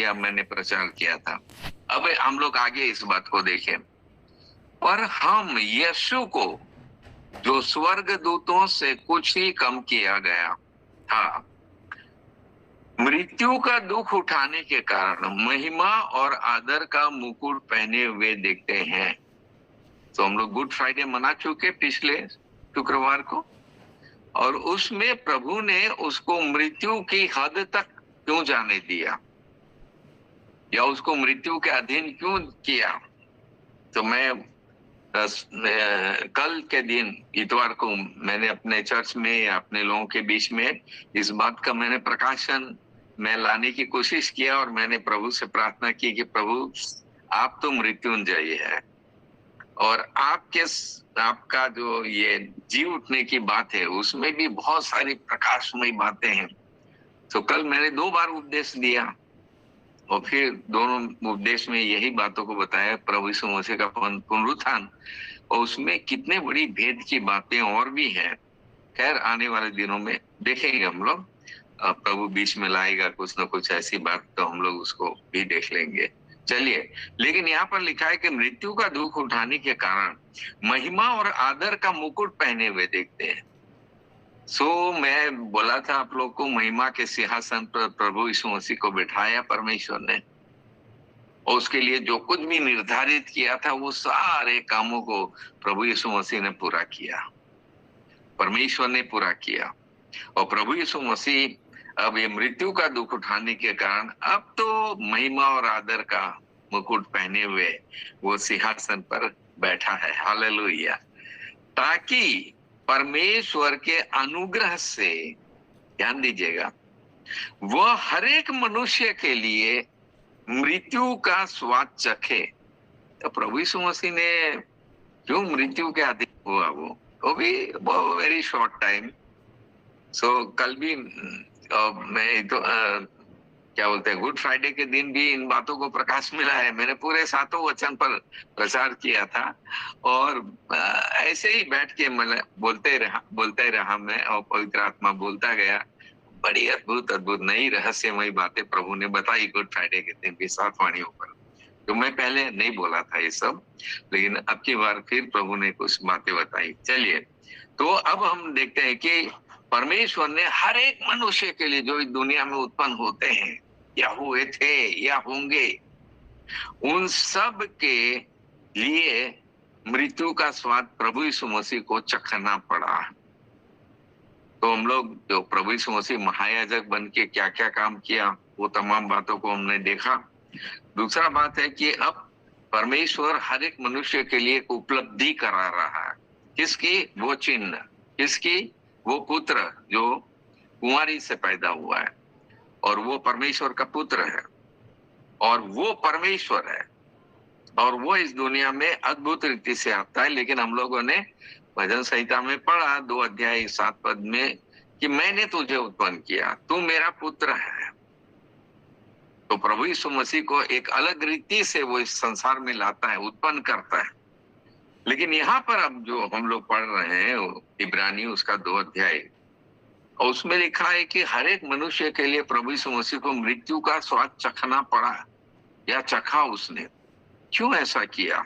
यह मैंने प्रचार किया था। अब हम लोग आगे इस बात को देखें। पर हम यीशु को, जो स्वर्ग दूतों से कुछ ही कम किया गया था, मृत्यु का दुख उठाने के कारण महिमा और आदर का मुकुट पहने हुए देखते हैं। तो हम लोग गुड फ्राइडे मना चुके पिछले शुक्रवार को, और उसमें प्रभु ने उसको मृत्यु की हद तक क्यों जाने दिया, या उसको मृत्यु के अधीन क्यों किया। तो मैं कल के दिन इतवार को मैंने अपने चर्च में या अपने लोगों के बीच में इस बात का मैंने प्रकाशन में लाने की कोशिश किया, और मैंने प्रभु से प्रार्थना की कि प्रभु, आप तो मृत्युंजयी है, और आपका जो ये जी उठने की बात है उसमें भी बहुत सारी प्रकाशमयी बातें हैं। तो कल मैंने 2 बार उपदेश दिया, और फिर दोनों उपदेश में यही बातों को बताया, प्रभु यीशु मसीह का पुनरुत्थान, और उसमें कितने बड़ी भेद की बातें और भी हैं। खैर, आने वाले दिनों में देखेंगे हम लोग, प्रभु बीच में लाएगा कुछ न कुछ ऐसी बात, तो हम लोग उसको भी देख लेंगे। चलिए, लेकिन यहाँ पर लिखा है कि मृत्यु का दुख उठाने के कारण महिमा और आदर का मुकुट पहने हुए देखते हैं। मैं बोला था आप लोग को, महिमा के सिंहासन पर प्रभु यीशु मसीह को बिठाया परमेश्वर ने, और उसके लिए जो कुछ भी निर्धारित किया था वो सारे कामों को प्रभु यीशु मसीह ने पूरा किया, परमेश्वर ने पूरा किया। और प्रभु यीशु मसीह अब ये मृत्यु का दुख उठाने के कारण अब तो महिमा और आदर का मुकुट पहने हुए वो सिंहासन पर बैठा है। हालेलुया। ताकि परमेश्वर के अनुग्रह से, ध्यान दीजिएगा, वह हर एक मनुष्य के लिए मृत्यु का स्वाद चखे। तो प्रभु यीशु मसीह ने क्यों मृत्यु के अधीन हुआ, वो भी वेरी शॉर्ट टाइम। कल भी मैं तो क्या बोलते हैं, गुड फ्राइडे के दिन भी इन बातों को प्रकाश मिला है। मैंने पूरे 7 वचन पर प्रचार किया था, और ऐसे ही बैठ के मैं बोलते रहा मैं, और पवित्र आत्मा बोलता गया। बड़ी अद्भुत नई रहस्यमयी बातें प्रभु ने बताई गुड फ्राइडे के दिन भी 7 वाणियों पर। तो मैं पहले नहीं बोला था ये सब, लेकिन अब की बार फिर प्रभु ने कुछ बातें बताई। चलिए, तो अब हम देखते हैं कि परमेश्वर ने हर एक मनुष्य के लिए, जो इस दुनिया में उत्पन्न होते हैं या हुए थे या होंगे, उन सब के लिए मृत्यु का स्वाद प्रभु यीशु मसीह को चखना पड़ा। तो हम लोग जो प्रभु यीशु मसीह महायाजक बन के क्या क्या काम किया, वो तमाम बातों को हमने देखा। दूसरा बात है कि अब परमेश्वर हर एक मनुष्य के लिए एक उपलब्धि करा रहा है। किसकी? वो चिन्ह, किसकी? वो पुत्र जो कुंवारी से पैदा हुआ है, और वो परमेश्वर का पुत्र है, और वो परमेश्वर है, और वो इस दुनिया में अद्भुत रीति से आता है। लेकिन हम लोगों ने भजन संहिता में पढ़ा 2 अध्याय 7 पद में कि मैंने तुझे उत्पन्न किया, तू मेरा पुत्र है। तो प्रभु यीशु मसीह को एक अलग रीति से वो इस संसार में लाता है, उत्पन्न करता है। लेकिन यहाँ पर अब जो हम लोग पढ़ रहे हैं इब्रानी उसका 2 अध्याय, और उसमें लिखा है कि हर एक मनुष्य के लिए प्रभु यीशु मसीह को मृत्यु का स्वाद चखना पड़ा, या चखा उसने। क्यों ऐसा किया?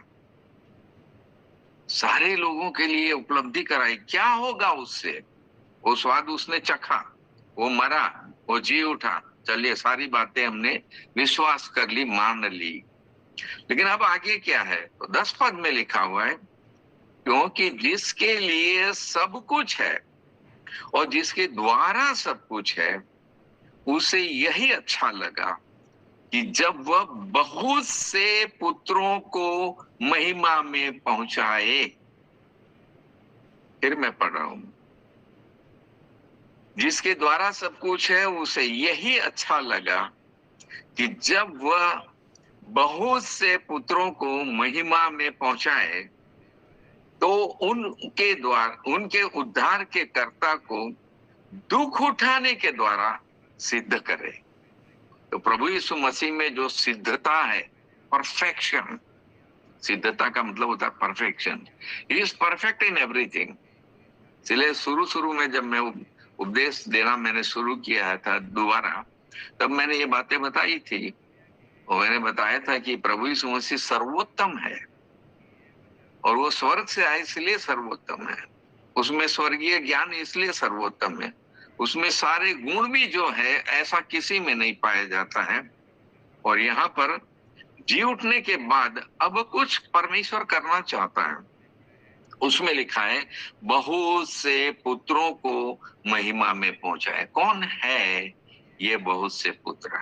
सारे लोगों के लिए उपलब्धि कराई। क्या होगा उससे? वो स्वाद उसने चखा, वो मरा, वो जी उठा। चलिए, सारी बातें हमने विश्वास कर ली, मान ली। लेकिन अब आगे क्या है? तो 10 पद में लिखा हुआ है, क्योंकि जिसके लिए सब कुछ है और जिसके द्वारा सब कुछ है, उसे यही अच्छा लगा कि जब वह बहुत से पुत्रों को महिमा में पहुंचाए। फिर मैं पढ़ रहा हूं, जिसके द्वारा सब कुछ है, उसे यही अच्छा लगा कि जब वह बहुत से पुत्रों को महिमा में पहुंचाए, तो उनके द्वारा, उनके उद्धार के कर्ता को दुख उठाने के द्वारा सिद्ध करे। तो प्रभु यीशु मसीह में जो सिद्धता है, परफेक्शन, सिद्धता का मतलब होता है perfection. He is perfect in everything. इसलिए शुरू में जब मैं उपदेश देना मैंने शुरू किया था दोबारा, तब मैंने ये बातें बताई थी और मैंने बताया था कि प्रभु यीशु मसीह सर्वोत्तम है और वो स्वर्ग से आए इसलिए सर्वोत्तम है। उसमें स्वर्गीय ज्ञान इसलिए सर्वोत्तम है। उसमें सारे गुण भी जो है ऐसा किसी में नहीं पाया जाता है। और यहाँ पर जी उठने के बाद अब कुछ परमेश्वर करना चाहता है। उसमें लिखा है बहुत से पुत्रों को महिमा में पहुंचाए। कौन है ये बहुत से पुत्र?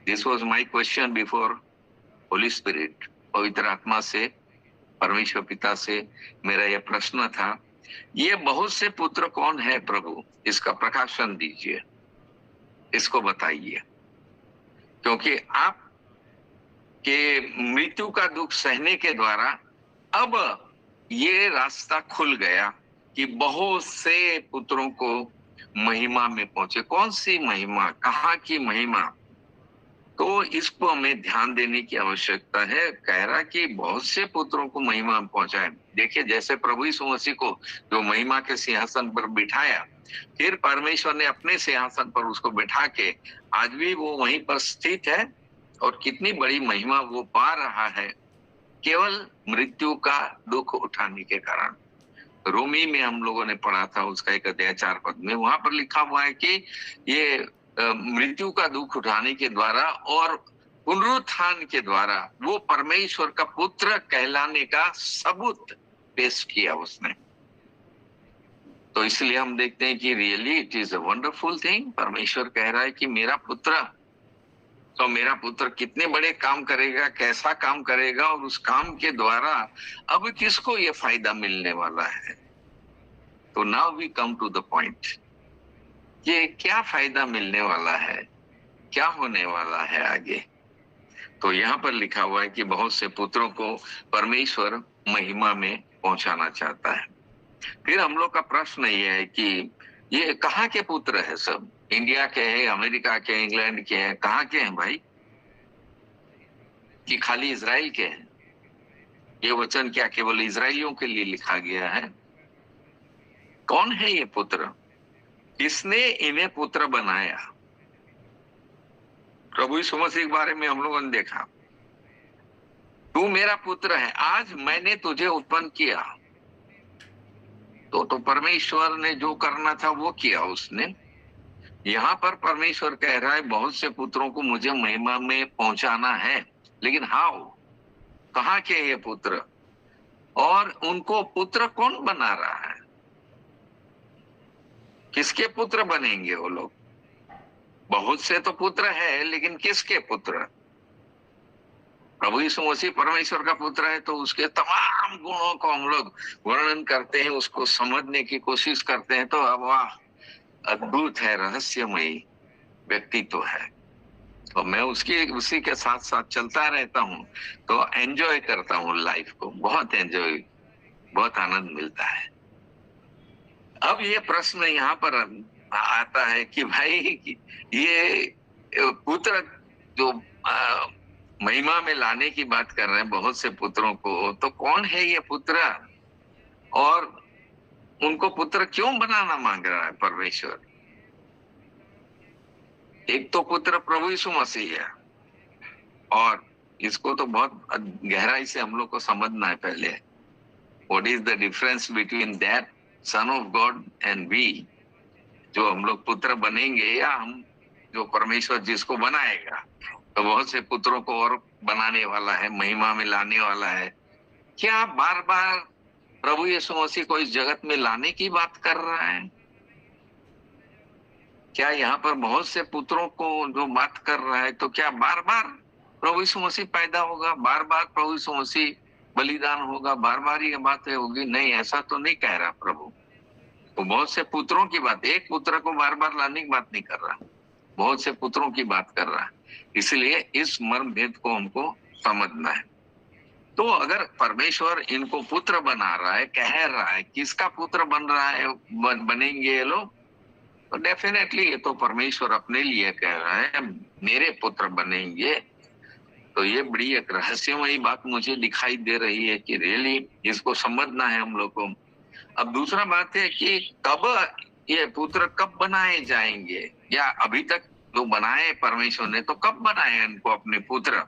This was my question before Holi spirit. पवित्र आत्मा से, परमेश्वर पिता से मेरा यह प्रश्न था, ये बहुत से पुत्र कौन है प्रभु? इसका प्रकाशन दीजिए, इसको बताइए। क्योंकि आप के मृत्यु का दुख सहने के द्वारा अब ये रास्ता खुल गया कि बहुत से पुत्रों को महिमा में पहुंचे। कौन सी महिमा, कहाँ की महिमा? तो इसको हमें ध्यान देने की आवश्यकता है। कह रहा कि बहुत से पुत्रों को महिमा में पहुंचाए। देखिए, जैसे प्रभु यीशु मसीह को जो महिमा के सिंहासन पर बिठाया, फिर परमेश्वर ने अपने सिंहासन पर उसको बिठा के आज भी वो वहीं पर स्थित है और कितनी बड़ी महिमा वो पा रहा है केवल मृत्यु का दुख उठाने के कारण। रोमी में हम लोगों ने पढ़ा था उसका 1 अध्याय 4 पद में, वहां पर लिखा हुआ है कि ये मृत्यु का दुख उठाने के द्वारा और पुनरुत्थान के द्वारा वो परमेश्वर का पुत्र कहलाने का सबूत पेश किया उसने। तो इसलिए हम देखते हैं कि really it is a wonderful thing. परमेश्वर कह रहा है कि मेरा पुत्र, तो मेरा पुत्र कितने बड़े काम करेगा, कैसा काम करेगा, और उस काम के द्वारा अब किसको ये फायदा मिलने वाला है। तो now we come to the point, ये क्या फायदा मिलने वाला है, क्या होने वाला है आगे। तो यहाँ पर लिखा हुआ है कि बहुत से पुत्रों को परमेश्वर महिमा में पहुंचाना चाहता है। फिर हम लोग का प्रश्न ये है कि ये कहाँ के पुत्र है? सब इंडिया के हैं, अमेरिका के, इंग्लैंड के हैं, कहाँ के हैं भाई? कि खाली इजराइल के हैं? ये वचन क्या केवल इजराइलियों के लिए लिखा गया है? कौन है ये पुत्र? किसने इन्हें पुत्र बनाया? प्रभु यीशु मसीह के बारे में हम लोगों ने देखा, तू मेरा पुत्र है, आज मैंने तुझे उत्पन्न किया। तो परमेश्वर ने जो करना था वो किया उसने। यहाँ पर परमेश्वर कह रहा है बहुत से पुत्रों को मुझे महिमा में पहुंचाना है, लेकिन हाउ, कहाँ के ये पुत्र? और उनको पुत्र कौन बना रहा है? किसके पुत्र बनेंगे वो लोग? बहुत से तो पुत्र है, लेकिन किसके पुत्र? प्रभु यीशु मसीह परमेश्वर का पुत्र है, तो उसके तमाम गुणों को हम लोग वर्णन करते हैं, उसको समझने की कोशिश करते हैं। तो अब वाह, अद्भुत है, रहस्यमयी व्यक्तित्व है। तो मैं उसी के साथ साथ चलता रहता हूँ, तो एंजॉय करता हूँ लाइफ को, बहुत एंजॉय, बहुत आनंद मिलता है। अब ये प्रश्न यहाँ पर आता है कि भाई ये पुत्र जो महिमा में लाने की बात कर रहे हैं बहुत से पुत्रों को, तो कौन है ये पुत्र और उनको पुत्र क्यों बनाना मांग रहा है परमेश्वर? एक तो पुत्र प्रभु यीशु मसीह है, और इसको तो बहुत गहराई से हम लोग को समझना है पहले। What is the difference between that son of God and we? जो हम लोग पुत्र बनेंगे या हम जो परमेश्वर जिसको बनाएगा, तो बहुत से पुत्रों को और बनाने वाला है, महिमा में लाने वाला है। क्या बार बार प्रभु यीशु मसीह को इस जगत में लाने की बात कर रहा है? क्या यहाँ पर बहुत से पुत्रों को जो बात कर रहा है, तो क्या बार बार प्रभु यीशु मसीह पैदा होगा, बार बार प्रभु यीशु मसीह बलिदान होगा, बार बार ये बातें होगी? नहीं, ऐसा तो नहीं कह रहा प्रभु। तो बहुत से पुत्रों की बात, एक पुत्र को बार बार लाने की बात नहीं कर रहा, बहुत से पुत्रों की बात कर रहा है। इसलिए इस मर्म भेद को हमको समझना है। तो अगर परमेश्वर इनको पुत्र बना रहा है, कह रहा है, किसका पुत्र बन रहा है, बनेंगे ये लोग? तो डेफिनेटली ये तो परमेश्वर अपने लिए कह रहा है, मेरे पुत्र बनेंगे। तो ये बड़ी एक रहस्यमयी बात मुझे दिखाई दे रही है कि रियली इसको समझना है हम लोग को। अब दूसरा बात है कि कब ये पुत्र कब बनाए जाएंगे, या अभी तक जो बनाए परमेश्वर ने, तो कब बनाए इनको अपने पुत्र?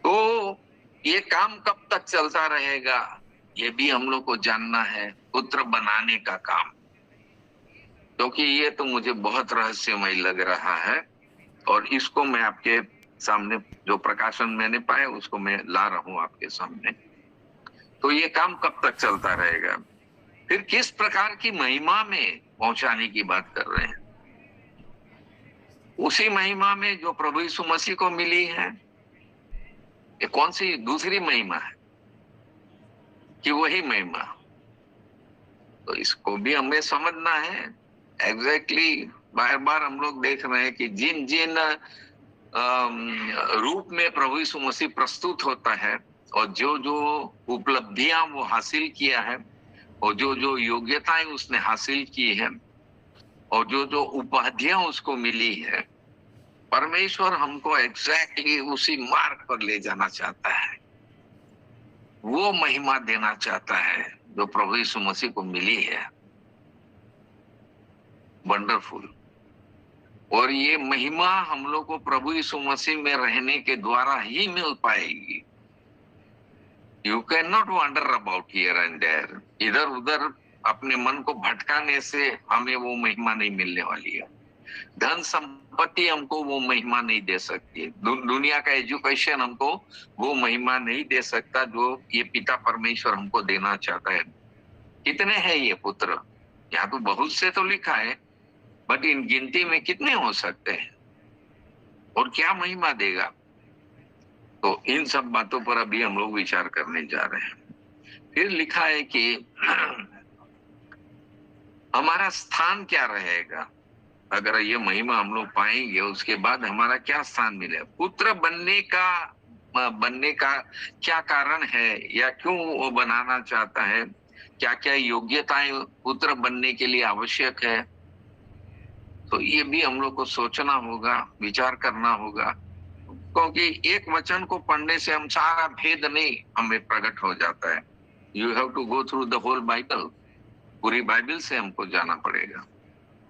तो ये काम कब तक चलता रहेगा, ये भी हम लोग को जानना है, पुत्र बनाने का काम। क्योंकि ये तो मुझे बहुत रहस्यमय लग रहा है, और इसको मैं आपके सामने, जो प्रकाशन मैंने पाया उसको मैं ला रहा हूं आपके सामने। तो ये काम कब तक चलता रहेगा? फिर किस प्रकार की महिमा में पहुंचाने की बात कर रहे हैं? उसी महिमा में जो प्रभु यीशु मसीह को मिली है। ये कौन सी दूसरी महिमा है कि वही महिमा? तो इसको भी हमें समझना है। एग्जैक्टली बार बार हम लोग देख रहे हैं कि जिन जिन रूप में प्रभु यीशु मसीह प्रस्तुत होता है, और जो जो उपलब्धियां वो हासिल किया है, और जो जो योग्यताएं उसने हासिल की है, और जो जो उपाधियां उसको मिली है, परमेश्वर हमको एग्जैक्टली उसी मार्ग पर ले जाना चाहता है। वो महिमा देना चाहता है जो प्रभु यीशु मसीह को मिली है। वंडरफुल। और ये महिमा हम लोग को प्रभु यीशु मसीह में रहने के द्वारा ही मिल पाएगी। You can not wander about here and there. इधर उधर अपने मन को भटकाने से हमें वो महिमा नहीं मिलने वाली है। धन संपत्ति हमको वो महिमा नहीं दे सकती। दुनिया का एजुकेशन हमको वो महिमा नहीं दे सकता जो ये पिता परमेश्वर हमको देना चाहता है। कितने हैं ये पुत्र? यहाँ तो बहुत से तो लिखा है, बट इन गिनती में कितने हो सकते हैं, और क्या महिमा देगा? तो इन सब बातों पर अभी हम लोग विचार करने जा रहे हैं। फिर लिखा है कि हमारा स्थान क्या रहेगा अगर ये महिमा हम लोग पाएंगे, उसके बाद हमारा क्या स्थान मिलेगा? पुत्र बनने का क्या कारण है, या क्यों वो बनाना चाहता है? क्या क्या योग्यताएं पुत्र बनने के लिए आवश्यक है? तो ये भी हम लोग को सोचना होगा, विचार करना होगा, क्योंकि एक वचन को पढ़ने से हम सारा भेद नहीं हमें प्रकट हो जाता है। You have to go through the whole Bible. पूरी बाइबल से हमको जाना पड़ेगा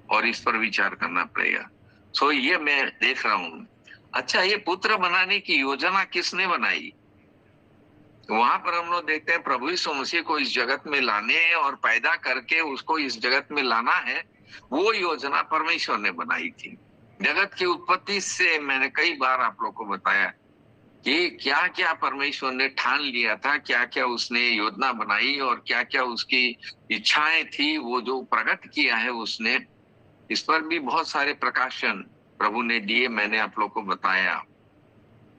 और इस पर विचार करना पड़ेगा। सो ये मैं देख रहा हूं। अच्छा, ये पुत्र बनाने की योजना किसने बनाई? वहां पर हम लोग देखते हैं प्रभु यीशु मसीह को इस जगत में लाने और पैदा करके उसको इस जगत में लाना है, वो योजना परमेश्वर ने बनाई थी। जगत की उत्पत्ति से मैंने कई बार आप लोग को बताया कि क्या क्या परमेश्वर ने ठान लिया था, क्या क्या उसने योजना बनाई, और क्या क्या उसकी इच्छाएं थी, वो जो प्रकट किया है उसने। इस पर भी बहुत सारे प्रकाशन प्रभु ने दिए, मैंने आप लोग को बताया।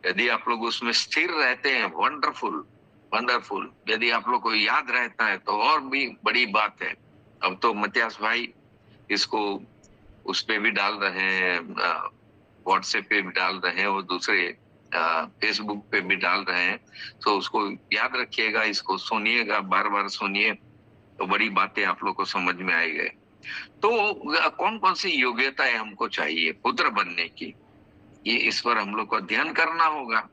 यदि आप लोग उसमें स्थिर रहते हैं, वंडरफुल वंडरफुल। यदि आप लोग को याद रहता है तो और भी बड़ी बात है। अब तो मत्यास भाई इसको उस पे भी डाल रहे हैं, व्हाट्सएप पे भी डाल रहे हैं, और दूसरे फेसबुक पे भी डाल रहे हैं। तो उसको याद रखिएगा, इसको सुनिएगा, बार बार सुनिए, तो बड़ी बातें आप लोग को समझ में आएगी। तो कौन कौन सी योग्यताएं हमको चाहिए पुत्र बनने की, ये इस पर हम लोग को अध्ययन करना होगा।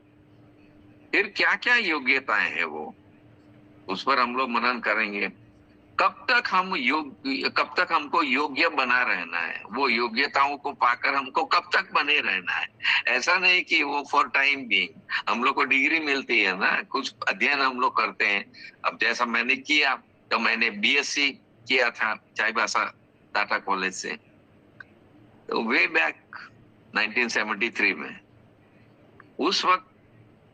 फिर क्या क्या योग्यताएं हैं वो, उस पर हम लोग मनन करेंगे। कब तक हमको योग्य बना रहना है, वो योग्यताओं को पाकर हमको कब तक बने रहना है। ऐसा नहीं कि वो फॉर टाइम बीइंग। हम लोग को डिग्री मिलती है ना, कुछ अध्ययन हम लोग करते हैं। अब जैसा मैंने किया, तो मैंने बीएससी किया था चाईबासा टाटा कॉलेज से, तो वे बैक 1973 में। उस वक्त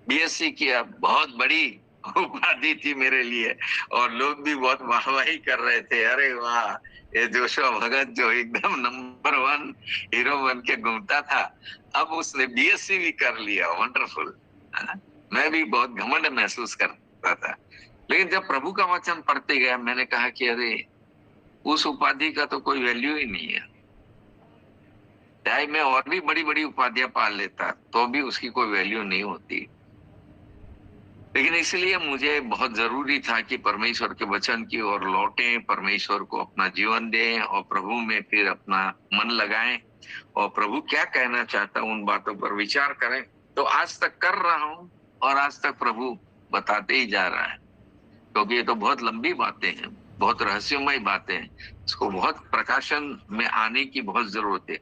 बीएससी किया, बहुत बड़ी उपाधि थी मेरे लिए, और लोग भी बहुत वाहवाही कर रहे थे। अरे वाह, ये जोशुआ भगत जो एकदम नंबर 1 हीरो बन के घूमता था, अब उसने बीएससी भी कर लिया। वंडरफुल। मैं भी बहुत घमंड महसूस करता था, लेकिन जब प्रभु का वचन पढ़ते गया, मैंने कहा कि अरे उस उपाधि का तो कोई वैल्यू ही नहीं है। चाहे मैं और भी बड़ी बड़ी उपाधियां पाल लेता, तो भी उसकी कोई वैल्यू नहीं होती। लेकिन इसलिए मुझे बहुत जरूरी था कि परमेश्वर के वचन की ओर लौटें, परमेश्वर को अपना जीवन दें, और प्रभु में फिर अपना मन लगाएं, और प्रभु क्या कहना चाहता है उन बातों पर विचार करें। तो आज तक कर रहा हूं, और आज तक प्रभु बताते ही जा रहा है, क्योंकि ये तो बहुत लंबी बातें हैं, बहुत रहस्यमय बातें हैं। इसको बहुत प्रकाशन में आने की बहुत जरूरत है।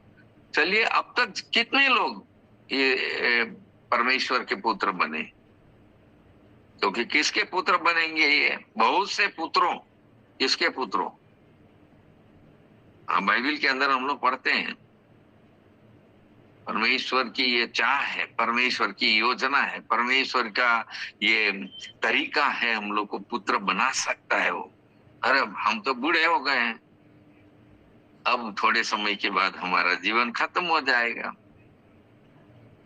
चलिए, अब तक कितने लोग ये परमेश्वर के पुत्र बने? क्योंकि किसके पुत्र बनेंगे ये? बहुत से पुत्रों। किसके पुत्रों? हाँ, बाइबल के अंदर हम लोग पढ़ते हैं, परमेश्वर की ये चाह है, परमेश्वर की योजना है, परमेश्वर का ये तरीका है, हम लोग को पुत्र बना सकता है वो। अरे हम तो बूढ़े हो गए हैं, अब थोड़े समय के बाद हमारा जीवन खत्म हो जाएगा।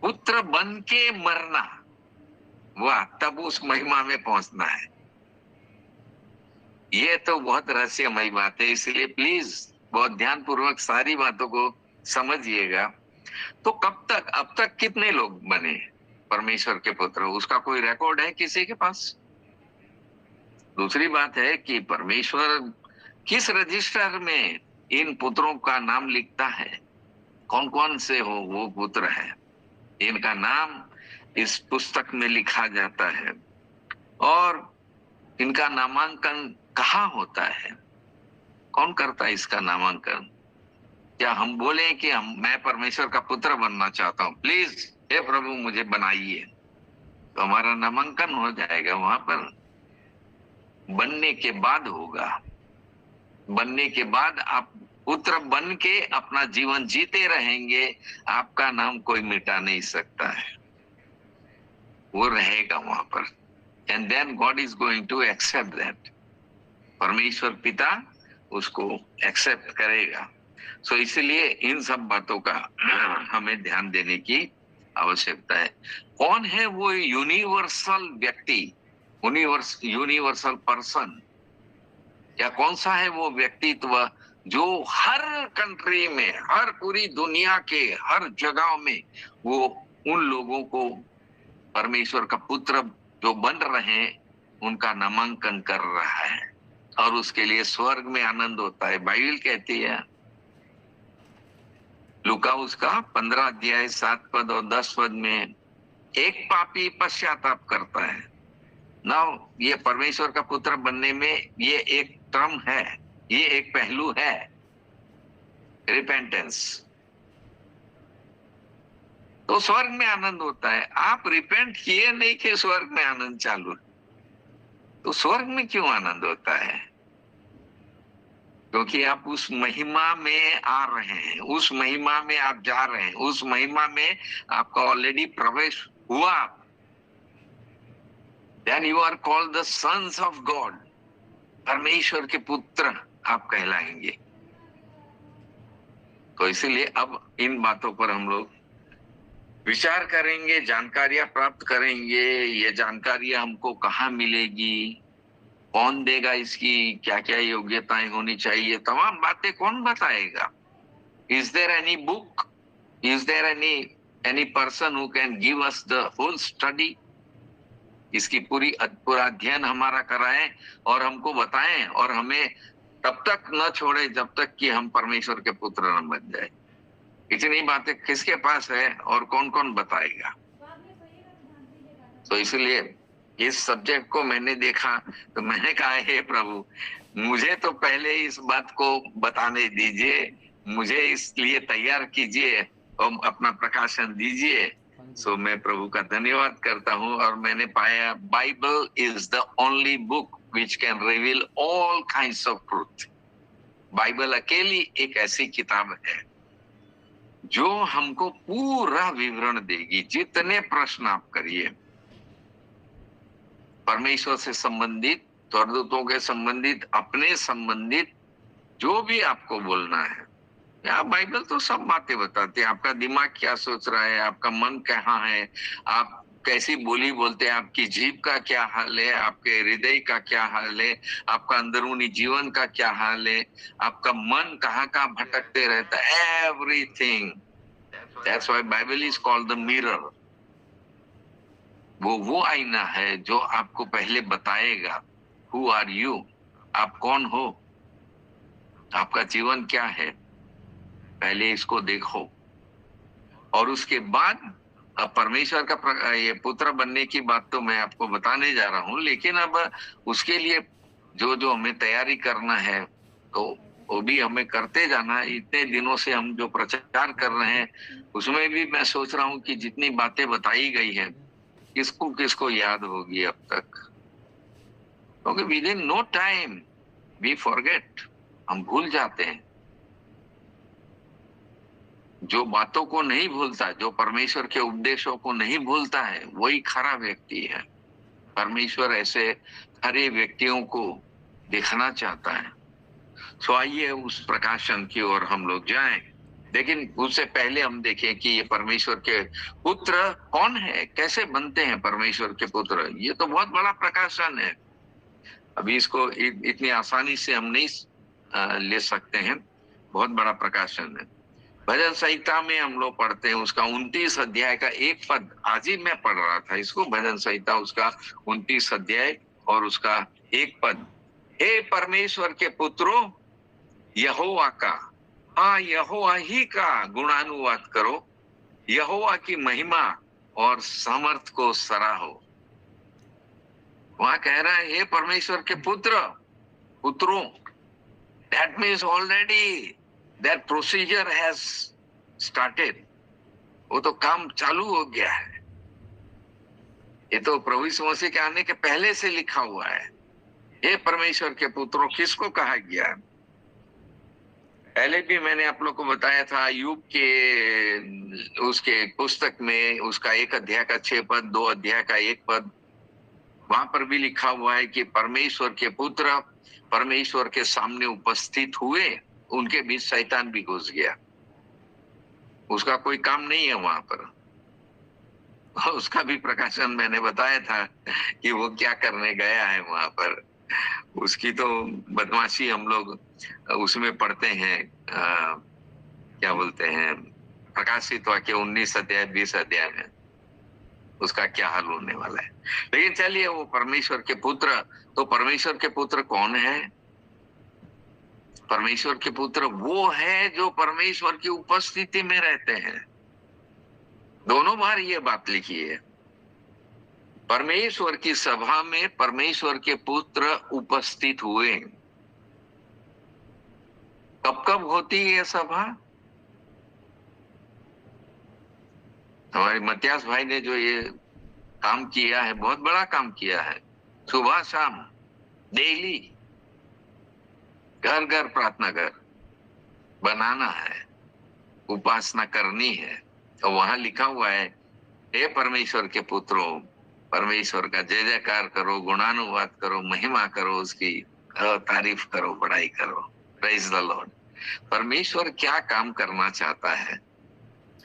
पुत्र बन के मरना, वाह, तब उस महिमा में पहुंचना है। ये तो बहुत रहस्यमय बात है, इसलिए प्लीज बहुत ध्यानपूर्वक सारी बातों को समझिएगा। तो कब तक, अब तक कितने लोग बने परमेश्वर के पुत्र? उसका कोई रिकॉर्ड है किसी के पास? दूसरी बात है कि परमेश्वर किस रजिस्टर में इन पुत्रों का नाम लिखता है? कौन कौन से हो वो पुत्र है, इनका नाम इस पुस्तक में लिखा जाता है। और इनका नामांकन कहाँ होता है? कौन करता है इसका नामांकन? क्या हम बोले कि मैं परमेश्वर का पुत्र बनना चाहता हूं, प्लीज हे प्रभु मुझे बनाइए, तो हमारा नामांकन हो जाएगा? वहां पर बनने के बाद होगा। बनने के बाद आप पुत्र बन के अपना जीवन जीते रहेंगे, आपका नाम कोई मिटा नहीं सकता है, वो रहेगा वहां पर। And then God is going to accept that. परमेश्वर पिता उसको एक्सेप्ट करेगा। सो इसलिए इन सब बातों का हमें ध्यान देने की आवश्यकता है। कौन है वो यूनिवर्सल व्यक्ति, यूनिवर्सल पर्सन, या कौन सा है वो व्यक्तित्व जो हर कंट्री में, हर पूरी दुनिया के हर जगह में वो उन लोगों को परमेश्वर का पुत्र जो बन रहे हैं उनका नामांकन कर रहा है, और उसके लिए स्वर्ग में आनंद होता है। बाइबल कहती है, लूका उसका 15 अध्याय 7 पद और 10 पद में, एक पापी पश्चाताप करता है ना। ये परमेश्वर का पुत्र बनने में ये एक टर्म है, ये एक पहलू है, रिपेंटेंस। तो स्वर्ग में आनंद होता है। आप रिपेंट किए नहीं कि स्वर्ग में आनंद चालू, तो स्वर्ग में क्यों आनंद होता है? क्योंकि आप उस महिमा में आ रहे हैं, उस महिमा में आप जा रहे हैं, उस महिमा में आपका ऑलरेडी प्रवेश हुआ। Then you are called the sons of God. परमेश्वर के पुत्र आप कहलाएंगे। तो इसीलिए अब इन बातों पर हम लोग विचार करेंगे, जानकारियां प्राप्त करेंगे। ये जानकारियां हमको कहाँ मिलेगी, कौन देगा इसकी, क्या क्या योग्यताएं होनी चाहिए, तमाम बातें कौन बताएगा? Is there any book, is there any person who can give us the whole study? इसकी पूरा अध्ययन हमारा कराएं और हमको बताएं, और हमें तब तक न छोड़े जब तक कि हम परमेश्वर के पुत्र न बन जाए। इतनी बातें किसके पास है और कौन कौन बताएगा? तो इसलिए इस सब्जेक्ट को मैंने देखा तो मैंने कहा, हे प्रभु मुझे तो पहले इस बात को बताने दीजिए, मुझे इसलिए तैयार कीजिए और अपना प्रकाशन दीजिए। सो मैं प्रभु का धन्यवाद करता हूँ। और मैंने पाया Bible is the only book which can reveal all kinds of truth. Bible अकेली एक ऐसी किताब है जो हमको पूरा विवरण देगी। जितने प्रश्न आप करिए परमेश्वर से संबंधित, स्वर्गदूतों के संबंधित, अपने संबंधित, जो भी आपको बोलना है, यहाँ बाइबल तो सब बातें बताती है। आपका दिमाग क्या सोच रहा है, आपका मन कहाँ है, आप कैसी बोली बोलते हैं, आपकी जीभ का क्या हाल है, आपके हृदय का क्या हाल है, आपका अंदरूनी जीवन का क्या हाल है, आपका मन कहाँ कहाँ भटकते रहता है, everything. That's why Bible is called the mirror. वो आईना है जो आपको पहले बताएगा हु आर यू, आप कौन हो, आपका जीवन क्या है, पहले इसको देखो। और उसके बाद अब परमेश्वर का ये पुत्र बनने की बात तो मैं आपको बताने जा रहा हूं, लेकिन अब उसके लिए जो जो हमें तैयारी करना है, तो वो भी हमें करते जाना है। इतने दिनों से हम जो प्रचार कर रहे हैं उसमें भी मैं सोच रहा हूँ कि जितनी बातें बताई गई है किसको किसको याद होगी अब तक, क्योंकि within no time we forget, हम भूल जाते हैं। जो बातों को नहीं भूलता, जो परमेश्वर के उपदेशों को नहीं भूलता है, वही खरा व्यक्ति है। परमेश्वर ऐसे हरे व्यक्तियों को देखना चाहता है। सो आइए उस प्रकाशन की ओर हम लोग जाएं, लेकिन उससे पहले हम देखें कि ये परमेश्वर के पुत्र कौन है, कैसे बनते हैं परमेश्वर के पुत्र। ये तो बहुत बड़ा प्रकाशन है, अभी इसको इतनी आसानी से हम नहीं ले सकते हैं। बहुत बड़ा प्रकाशन है। भजन संहिता में हम लोग पढ़ते हैं उसका 29 अध्याय का एक पद, आज ही मैं पढ़ रहा था इसको, भजन संहिता उसका 29 अध्याय और उसका एक पद। हे परमेश्वर के पुत्रों, यहोवा का, हाँ यहोवा ही का गुणानुवाद करो, यहोवा की महिमा और सामर्थ को सराहो। वहां कह रहा है हे परमेश्वर के पुत्रों, that means already that procedure has started, वो तो काम चालू हो गया है। ये तो प्रभु यीशु मसीह के आने के पहले से लिखा हुआ है। हे परमेश्वर के पुत्रों किसको कहा गया है? पहले भी मैंने आप लोग को बताया था, अय्यूब के उसके पुस्तक में उसका 1 अध्याय का 6 पद, 2 अध्याय का 1 पद, वहां पर भी लिखा हुआ है कि परमेश्वर के पुत्र परमेश्वर के सामने उपस्थित हुए, उनके बीच शैतान भी घुस गया। उसका कोई काम नहीं है वहां पर। उसका भी प्रकाशन मैंने बताया था कि वो क्या करने गया है वहां पर। उसकी तो बदमाशी हम लोग उसमें पढ़ते हैं, क्या बोलते हैं, प्रकाशित वाक्य 19 अध्याय 20 अध्याय में उसका क्या हाल होने वाला है। लेकिन चलिए, वो परमेश्वर के पुत्र, तो परमेश्वर के पुत्र कौन है? परमेश्वर के पुत्र वो है जो परमेश्वर की उपस्थिति में रहते हैं। दोनों बार ये बात लिखी है, परमेश्वर की सभा में परमेश्वर के पुत्र उपस्थित हुए। कब कब होती है यह सभा? हमारे मत्यास भाई ने जो ये काम किया है, बहुत बड़ा काम किया है। सुबह शाम डेली घर घर प्रार्थना घर बनाना है, उपासना करनी है। तो वहां लिखा हुआ है हे परमेश्वर के पुत्रों, परमेश्वर का जय जयकार करो, गुणानुवाद करो, महिमा करो, उसकी तारीफ करो, बड़ाई करो। Praise the Lord. परमेश्वर क्या काम करना चाहता है,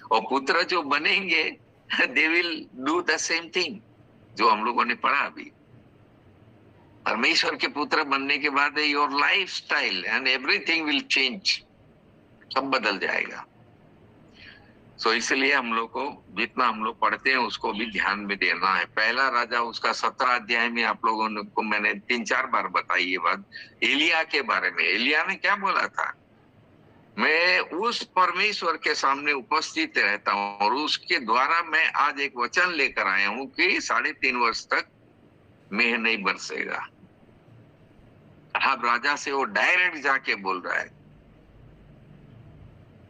और पुत्र जो बनेंगे they will do the same thing जो हम लोगों ने पढ़ा अभी। परमेश्वर के पुत्र बनने के बाद your life style and everything will change, सब बदल जाएगा। सो इसलिए हम लोग को जितना हम लोग पढ़ते हैं उसको भी ध्यान में देना है। पहला राजा उसका 17 अध्याय में आप लोगों को मैंने 3-4 बार बताई ये बात, एलिया के बारे में। एलिया ने क्या बोला था? मैं उस परमेश्वर के सामने उपस्थित रहता हूं और उसके द्वारा मैं आज एक वचन लेकर आया हूं कि 3.5 वर्ष तक मेघ नहीं बरसेगा। अब राजा से वो डायरेक्ट जाके बोल रहा है।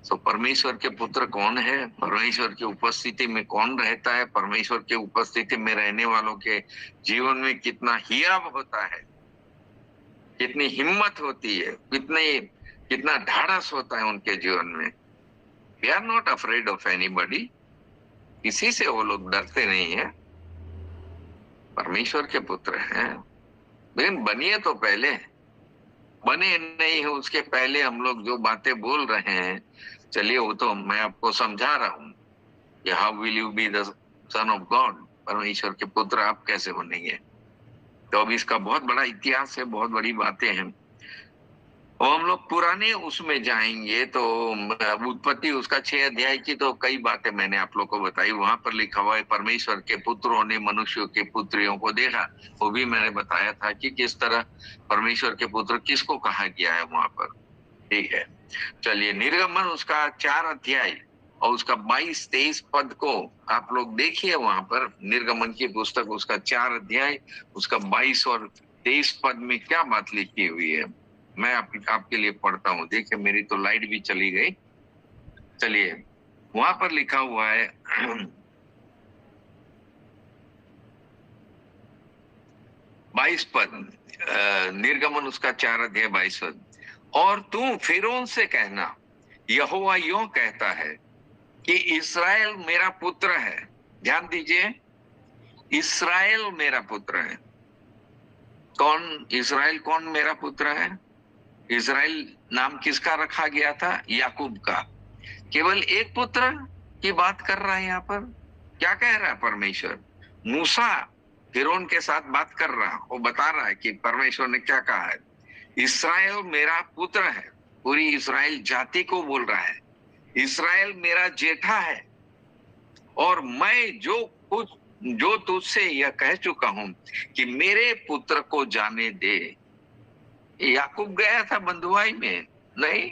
तो परमेश्वर के पुत्र कौन है? परमेश्वर की उपस्थिति में कौन रहता है? परमेश्वर के उपस्थिति में रहने वालों के जीवन में कितना हियाव होता है, कितनी हिम्मत होती है, कितना ढाढ़स होता है उनके जीवन में। We are not afraid of anybody, किसी से वो लोग डरते नहीं है। परमेश्वर के पुत्र हैं। लेकिन बनिए तो पहले, बने नहीं है उसके पहले हम लोग जो बातें बोल रहे हैं, चलिए वो तो मैं आपको समझा रहा हूं कि how will you be the sun of God, परमेश्वर के पुत्र आप कैसे बनेंगे। तो अब इसका बहुत बड़ा इतिहास है, बहुत बड़ी बातें हैं। और हम लोग पुराने उसमें जाएंगे तो उत्पत्ति उसका 6 अध्याय की तो कई बातें मैंने आप लोग को बताई। वहां पर लिखा हुआ है परमेश्वर के पुत्रों ने मनुष्यों के पुत्रियों को देखा, वो भी मैंने बताया था कि किस तरह परमेश्वर के पुत्र किसको कहा गया है वहां पर। ठीक है, चलिए निर्गमन उसका 4 अध्याय और उसका 22-23 पद को आप लोग देखिए। वहां पर निर्गमन की पुस्तक उसका 4 अध्याय उसका 22 और 23 पद में क्या बात लिखी हुई है। मैं आपके लिए पढ़ता हूँ। देखिए मेरी तो लाइट भी चली गई। चलिए, वहां पर लिखा हुआ है 22 पद, निर्गमन उसका 4 अध्याय 22 पद। और तू फिरौन से कहना, यहोवा यों कहता है कि इसराइल मेरा पुत्र है। ध्यान दीजिए, इसराइल मेरा पुत्र है। कौन इसराइल, कौन मेरा पुत्र है? इसराइल नाम किसका रखा गया था? याकूब का। केवल एक पुत्र की बात कर रहा है यहाँ पर। क्या कह रहा है परमेश्वर? मूसा फिरौन के साथ बात कर रहा, वो बता रहा है कि परमेश्वर ने क्या कहा है। इसराइल मेरा पुत्र है, पूरी इसराइल जाति को बोल रहा है। इसराइल मेरा जेठा है, और मैं जो तुझसे यह कह चुका हूं कि मेरे पुत्र को जाने दे। याकूब गया था बंधुआई में? नहीं,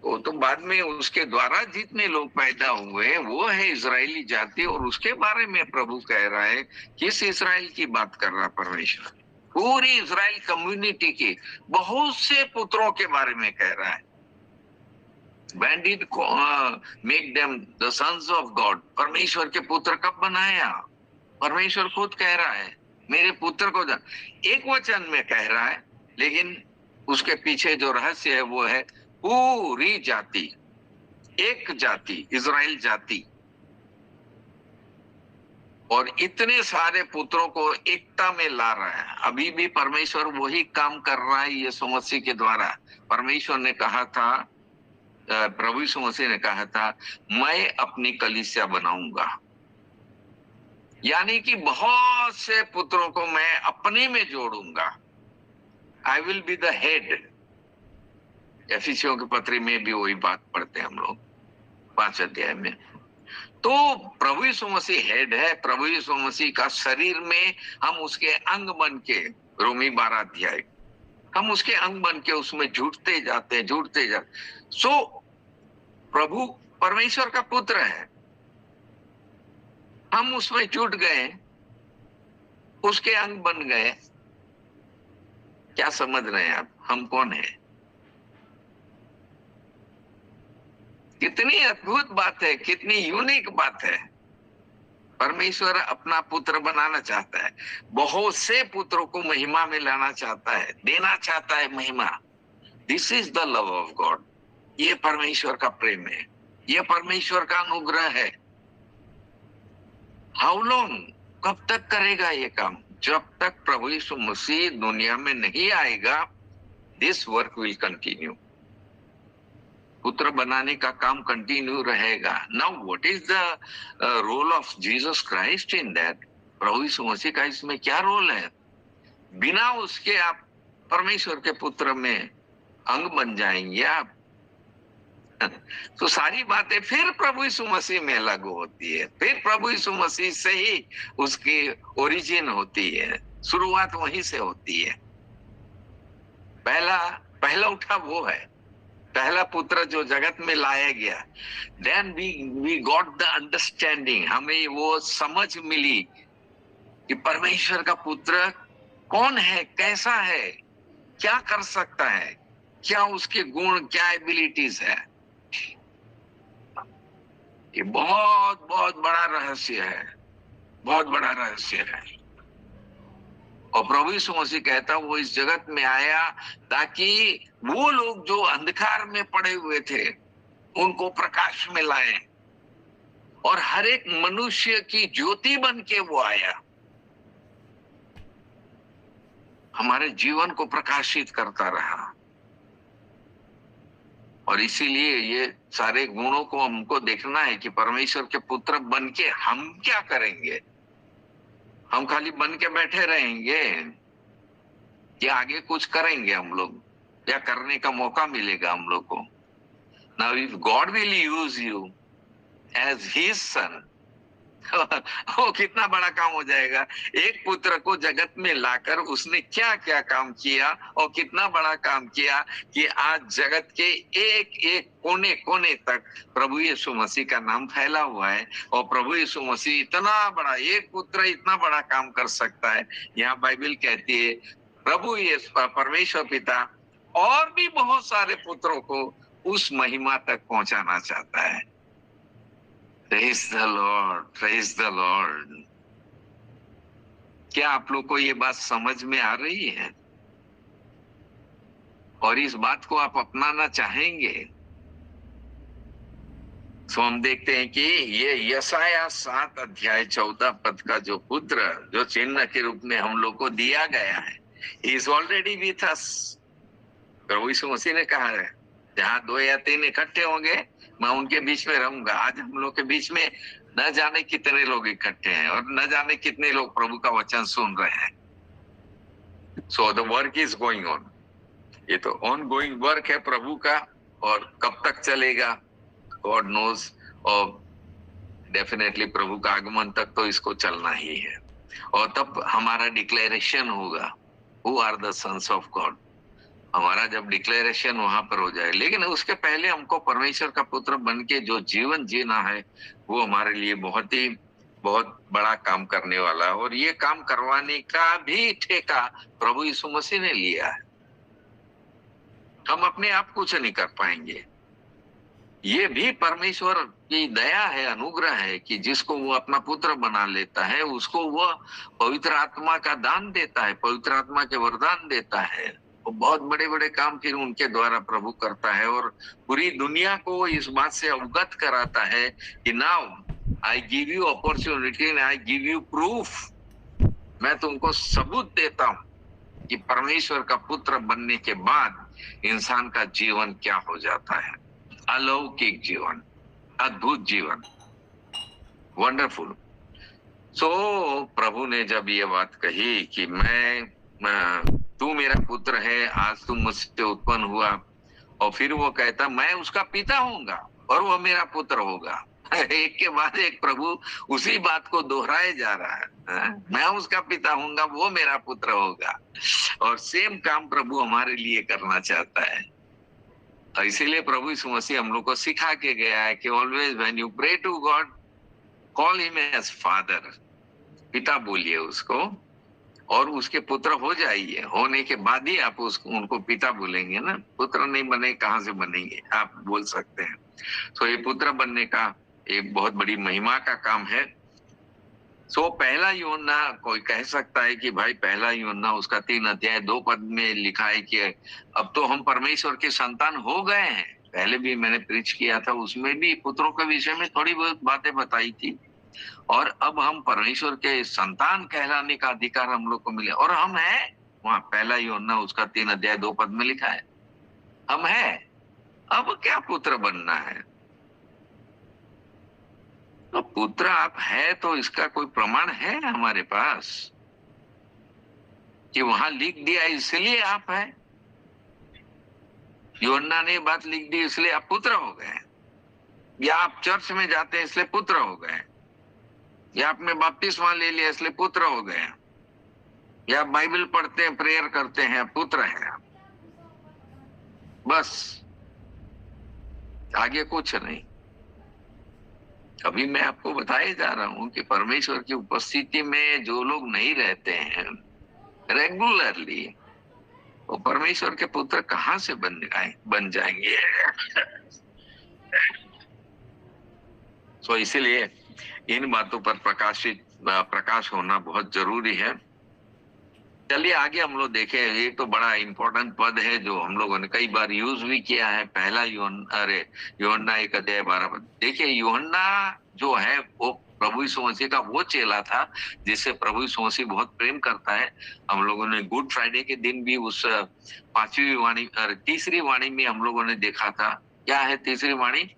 वो तो बाद में उसके द्वारा जितने लोग पैदा हुए वो है इजरायली जाति, और उसके बारे में प्रभु कह रहा है। किस इसराइल की बात कर रहा परमेश्वर? पूरी इजराइल कम्युनिटी के बहुत से पुत्रों के बारे में कह रहा है। When did make them the sons of God? परमेश्वर के पुत्र कब बनाया? परमेश्वर खुद कह रहा है मेरे पुत्र को जान। एक वचन में कह रहा है, लेकिन उसके पीछे जो रहस्य है वो है पूरी जाति, एक जाति, इजराइल जाति, और इतने सारे पुत्रों को एकता में ला रहा है। अभी भी परमेश्वर वही काम कर रहा है यीशु मसीह के द्वारा। परमेश्वर ने कहा था, प्रभु यीशु मसीह ने कहा था, मैं अपनी कलीसिया बनाऊंगा, यानी कि बहुत से पुत्रों को मैं अपने में जोड़ूंगा। I will be the head. एफिसियों की पत्री में भी वही बात पढ़ते हैं हम लोग 5 अध्याय में। तो प्रभु यीशु मसीह हेड है। प्रभु यीशु मसीह का शरीर में हम उसके अंग बन के, रोमी 12 अध्याय, हम उसके अंग बन के उसमें जुड़ते जाते हैं। सो प्रभु परमेश्वर का पुत्र है, हम उसमें जुट गए, उसके अंग बन गए। क्या समझ रहे हैं आप? हम कौन है? कितनी अद्भुत बात है, कितनी यूनिक बात है। परमेश्वर अपना पुत्र बनाना चाहता है, बहुत से पुत्रों को महिमा में लाना चाहता है, देना चाहता है महिमा। This is the love of God. ये परमेश्वर का प्रेम है, ये परमेश्वर का अनुग्रह है। हाउ लॉन्ग, कब तक करेगा ये काम? जब तक प्रभु यीशु मसीह दुनिया में नहीं आएगा, दिस वर्क विल कंटिन्यू। पुत्र बनाने का काम कंटिन्यू रहेगा। Now what is the role of Jesus Christ in that? प्रभु यीशु मसीह का इसमें क्या रोल है? बिना उसके आप परमेश्वर के पुत्र में अंग बन जाएंगे आप, तो सारी बातें फिर प्रभु यीशु मसीह में लागू होती है। फिर प्रभु यीशु मसीह से ही उसकी ओरिजिन होती है, शुरुआत वहीं से होती है। पहला उठा वो है, पहला पुत्र जो जगत में लाया गया। Then we got the understanding, हमें वो समझ मिली कि परमेश्वर का पुत्र कौन है, कैसा है, क्या कर सकता है, क्या उसके गुण, क्या एबिलिटीज है। ये बहुत बहुत बड़ा रहस्य है, बहुत बड़ा रहस्य है। और प्रभु यीशु मसीह कहता वो इस जगत में आया ताकि वो लोग जो अंधकार में पड़े हुए थे उनको प्रकाश में लाए, और हर एक मनुष्य की ज्योति बन के वो आया, हमारे जीवन को प्रकाशित करता रहा। और इसीलिए ये सारे गुणों को हमको देखना है कि परमेश्वर के पुत्र बन के हम क्या करेंगे। हम खाली बन के बैठे रहेंगे कि आगे कुछ करेंगे हम लोग, या करने का मौका मिलेगा हम लोग को? Now if God will use you as his son, वो कितना बड़ा काम हो जाएगा। एक पुत्र को जगत में लाकर उसने क्या क्या काम किया, और कितना बड़ा काम किया कि आज जगत के एक एक कोने कोने तक प्रभु यीशु मसीह का नाम फैला हुआ है। और प्रभु यीशु मसीह इतना बड़ा, एक पुत्र इतना बड़ा काम कर सकता है। यहाँ बाइबल कहती है प्रभु ये परमेश्वर पिता और भी बहुत सारे पुत्रों को उस महिमा तक पहुंचाना चाहता है। Praise the Lord, praise the Lord. क्या आप लोग को ये बात समझ में आ रही है और इस बात को आप अपनाना चाहेंगे? तो हम देखते हैं कि ये यशाया 7 अध्याय 14 पद का जो पुत्र जो चिन्ह के रूप में हम लोग को दिया गया है, इज ऑलरेडी विथ अस। प्रभु यीशु मसीह ने कहा है, जहां 2 या 3 इकट्ठे होंगे मैं उनके बीच में रहूंगा। आज हम लोग के बीच में न जाने कितने लोग इकट्ठे हैं और न जाने कितने लोग प्रभु का वचन सुन रहे हैं। So the work is going on. ये तो ऑन गोइंग वर्क है प्रभु का, और कब तक चलेगा गॉड नोज। और डेफिनेटली प्रभु का आगमन तक तो इसको चलना ही है, और तब हमारा डिक्लेरेशन होगा, who are the sons of God. हमारा जब डिक्लेरेशन वहां पर हो जाए, लेकिन उसके पहले हमको परमेश्वर का पुत्र बन के जो जीवन जीना है, वो हमारे लिए बहुत बड़ा काम करने वाला है। और ये काम करवाने का भी ठेका प्रभु यीशु मसीह ने लिया है। हम अपने आप कुछ नहीं कर पाएंगे। ये भी परमेश्वर की दया है, अनुग्रह है कि जिसको वो अपना पुत्र बना लेता है उसको वो पवित्र आत्मा का दान देता है, पवित्र आत्मा के वरदान देता है। वो बहुत बड़े बड़े काम फिर उनके द्वारा प्रभु करता है और पूरी दुनिया को इस बात से अवगत कराता है कि now I give you opportunity and I give you proof. मैं तुमको सबूत देता हूं कि परमेश्वर का पुत्र बनने के बाद इंसान का जीवन क्या हो जाता है। अलौकिक जीवन, अद्भुत जीवन, वंडरफुल। सो प्रभु ने जब ये बात कही कि तू मेरा पुत्र है, आज तू मुझसे उत्पन्न हुआ, और फिर वो कहता मैं उसका पिता होऊंगा और वो मेरा पुत्र होगा। एक के बाद एक प्रभु उसी बात को दोहराए जा रहा है। मैं उसका पिता होऊंगा, वो मेरा पुत्र होगा। और सेम काम प्रभु हमारे लिए करना चाहता है। इसीलिए प्रभु यीशु मसीह हम लोग को सिखा के गया है कि always when you pray to God, call him as father. पिता बोलिए उसको और उसके पुत्र हो जाइए। होने के बाद ही आप उनको पिता बोलेंगे ना। पुत्र नहीं बने कहां से बनेंगे, आप बोल सकते हैं। तो ये पुत्र बनने का एक बहुत बड़ी महिमा का काम है। सो पहला यूहन्ना, कोई कह सकता है कि भाई पहला यूहन्ना उसका 3 अध्याय 2 पद में लिखा है कि अब तो हम परमेश्वर के संतान हो गए हैं। पहले भी मैंने प्रीच किया था, उसमें भी पुत्रों के विषय में थोड़ी बहुत बातें बताई थी। और अब हम परमेश्वर के संतान कहलाने का अधिकार हम लोग को मिले, और हम हैं। वहां पहला यूहन्ना उसका 3 अध्याय 2 पद में लिखा है हम हैं। अब क्या पुत्र बनना है? तो पुत्र आप है तो इसका कोई प्रमाण है हमारे पास कि वहां लिख दिया इसलिए आप हैं? यूहन्ना ने बात लिख दी इसलिए आप पुत्र हो गए, या आप चर्च में जाते हैं इसलिए पुत्र हो गए, या आपने बपतिस्मा ले लिया इसलिए पुत्र हो गए, या बाइबल पढ़ते हैं, प्रेयर करते हैं, पुत्र हैं। बस, आगे कुछ नहीं। अभी मैं आपको बताए जा रहा हूं कि परमेश्वर की उपस्थिति में जो लोग नहीं रहते हैं रेगुलरली, वो परमेश्वर के पुत्र कहां से बन जाएंगे? सो इसीलिए इन बातों पर प्रकाश होना बहुत जरूरी है। चलिए आगे हम लोग देखें। ये तो बड़ा इंपॉर्टेंट पद है जो हम लोगों ने कई बार यूज भी किया है। पहला यूहन्ना 1 अध्याय 12 पद। देखिए यूहन्ना जो है वो प्रभु यीशु मसीह का वो चेला था जिससे प्रभु यीशु मसीह बहुत प्रेम करता है। हम लोगों ने गुड फ्राइडे के दिन भी उस 5वीं वाणी तीसरी वाणी में हम लोगों ने देखा था। क्या है तीसरी वाणी?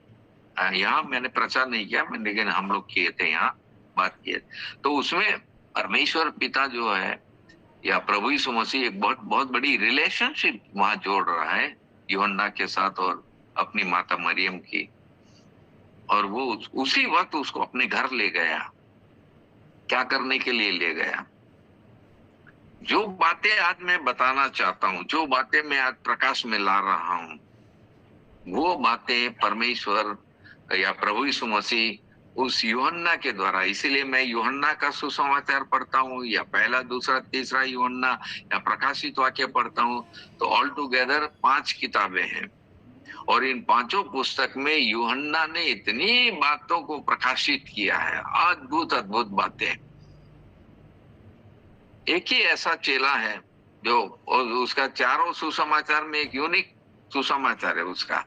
यहाँ मैंने प्रचार नहीं किया, लेकिन हम लोग किए थे, यहाँ बात किए। तो उसमें परमेश्वर पिता जो है या प्रभु यीशु मसीह एक बहुत बड़ी रिलेशनशिप वहां जोड़ रहा है यूहन्ना के साथ और अपनी माता मरियम की। और वो उसी वक्त उसको अपने घर ले गया। क्या करने के लिए ले गया? जो बातें आज मैं बताना चाहता हूं, जो बातें मैं आज प्रकाश में ला रहा हूं, वो बातें परमेश्वर या प्रभु यीशु मसीह उस यूहन्ना के द्वारा। इसीलिए मैं यूहन्ना का सुसमाचार पढ़ता हूँ, या पहला, दूसरा, तीसरा यूहन्ना, या प्रकाशित वाक्य पढ़ता हूँ। तो ऑल टुगेदर 5 किताबें हैं, और इन पांचों पुस्तक में यूहन्ना ने इतनी बातों को प्रकाशित किया है, अद्भुत अद्भुत बातें। एक ही ऐसा चेला है जो, और उसका चारों सुसमाचार में एक यूनिक सुसमाचार है उसका।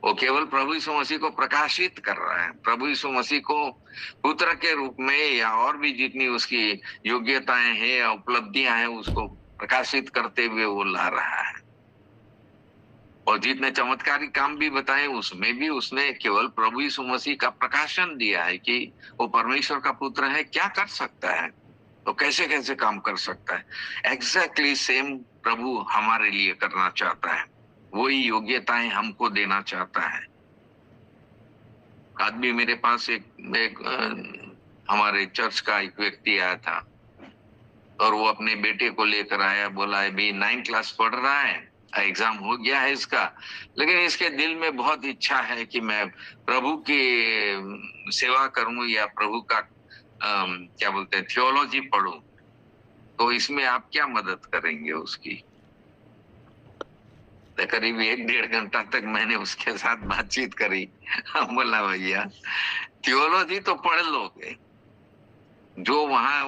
वो केवल प्रभु यीशु मसीह को प्रकाशित कर रहा है, प्रभु यीशु मसीह को पुत्र के रूप में, या और भी जितनी उसकी योग्यताएं हैं या उपलब्धियां हैं, उसको प्रकाशित करते हुए वो ला रहा है। और जितने चमत्कारी काम भी बताए, उसमें भी उसने केवल प्रभु यीशु मसीह का प्रकाशन दिया है कि वो परमेश्वर का पुत्र है, क्या कर सकता है, तो कैसे कैसे काम कर सकता है। एग्जैक्टली सेम प्रभु हमारे लिए करना चाहता है, वही योग्यताएं हमको देना चाहता है। आज भी मेरे पास एक हमारे चर्च का एक व्यक्ति आया था, और वो अपने बेटे को लेकर आया, बोला अभी 9th क्लास पढ़ रहा है, एग्जाम हो गया है इसका, लेकिन इसके दिल में बहुत इच्छा है कि मैं प्रभु की सेवा करूं, या प्रभु का क्या बोलते हैं, थियोलॉजी पढ़ूं। तो इसमें आप क्या मदद करेंगे उसकी? तो करीब 1-1.5 घंटा तक मैंने उसके साथ बातचीत करी। हम बोला भैया थियोलॉजी तो पढ़ लोगे, जो वहाँ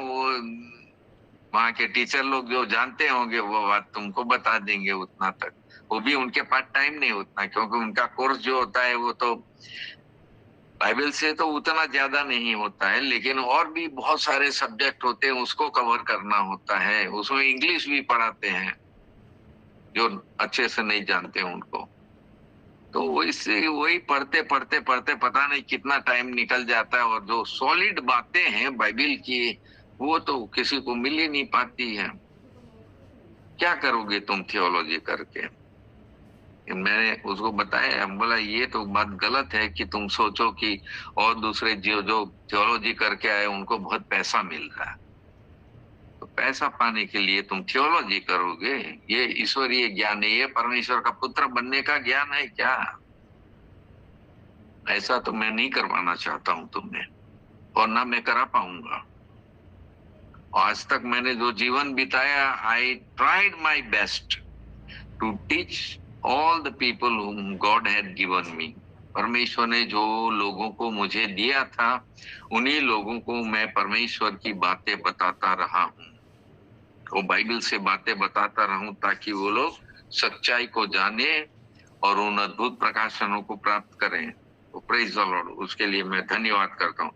के टीचर लोग जो जानते होंगे वो बात तुमको बता देंगे, उतना तक। वो भी उनके पास टाइम नहीं उतना, क्योंकि उनका कोर्स जो होता है वो तो बाइबल से तो उतना ज्यादा नहीं होता है, लेकिन और भी बहुत सारे सब्जेक्ट होते हैं, उसको कवर करना होता है। उसमें इंग्लिश भी पढ़ाते हैं, जो अच्छे से नहीं जानते उनको। तो वही पढ़ते पढ़ते पढ़ते पता नहीं कितना टाइम निकल जाता है, और जो सॉलिड बातें हैं बाइबल की, वो तो किसी को मिल ही नहीं पाती है। क्या करोगे तुम थियोलॉजी करके? मैंने उसको बताया, हम बोला ये तो बात गलत है कि तुम सोचो कि और दूसरे जो थियोलॉजी करके आए उनको बहुत पैसा मिल रहा है, तो पैसा पाने के लिए तुम थियोलॉजी करोगे? ये ईश्वरीय ज्ञान है, ये परमेश्वर का पुत्र बनने का ज्ञान है क्या? ऐसा तो मैं नहीं करवाना चाहता हूं तुमने, और ना मैं करा पाऊंगा। आज तक मैंने जो जीवन बिताया, I tried my best to teach all the people whom God had given me। परमेश्वर ने जो लोगों को मुझे दिया था, उन्हीं लोगों को मैं परमेश्वर की बातें बताता रहा हूँ। वो बाइबल से बातें बताता रहूं, ताकि वो लोग सच्चाई को जाने और उन अद्भुत प्रकाशनों को प्राप्त करें। तो प्रेज द लॉर्ड, उसके लिए मैं धन्यवाद करता हूँ।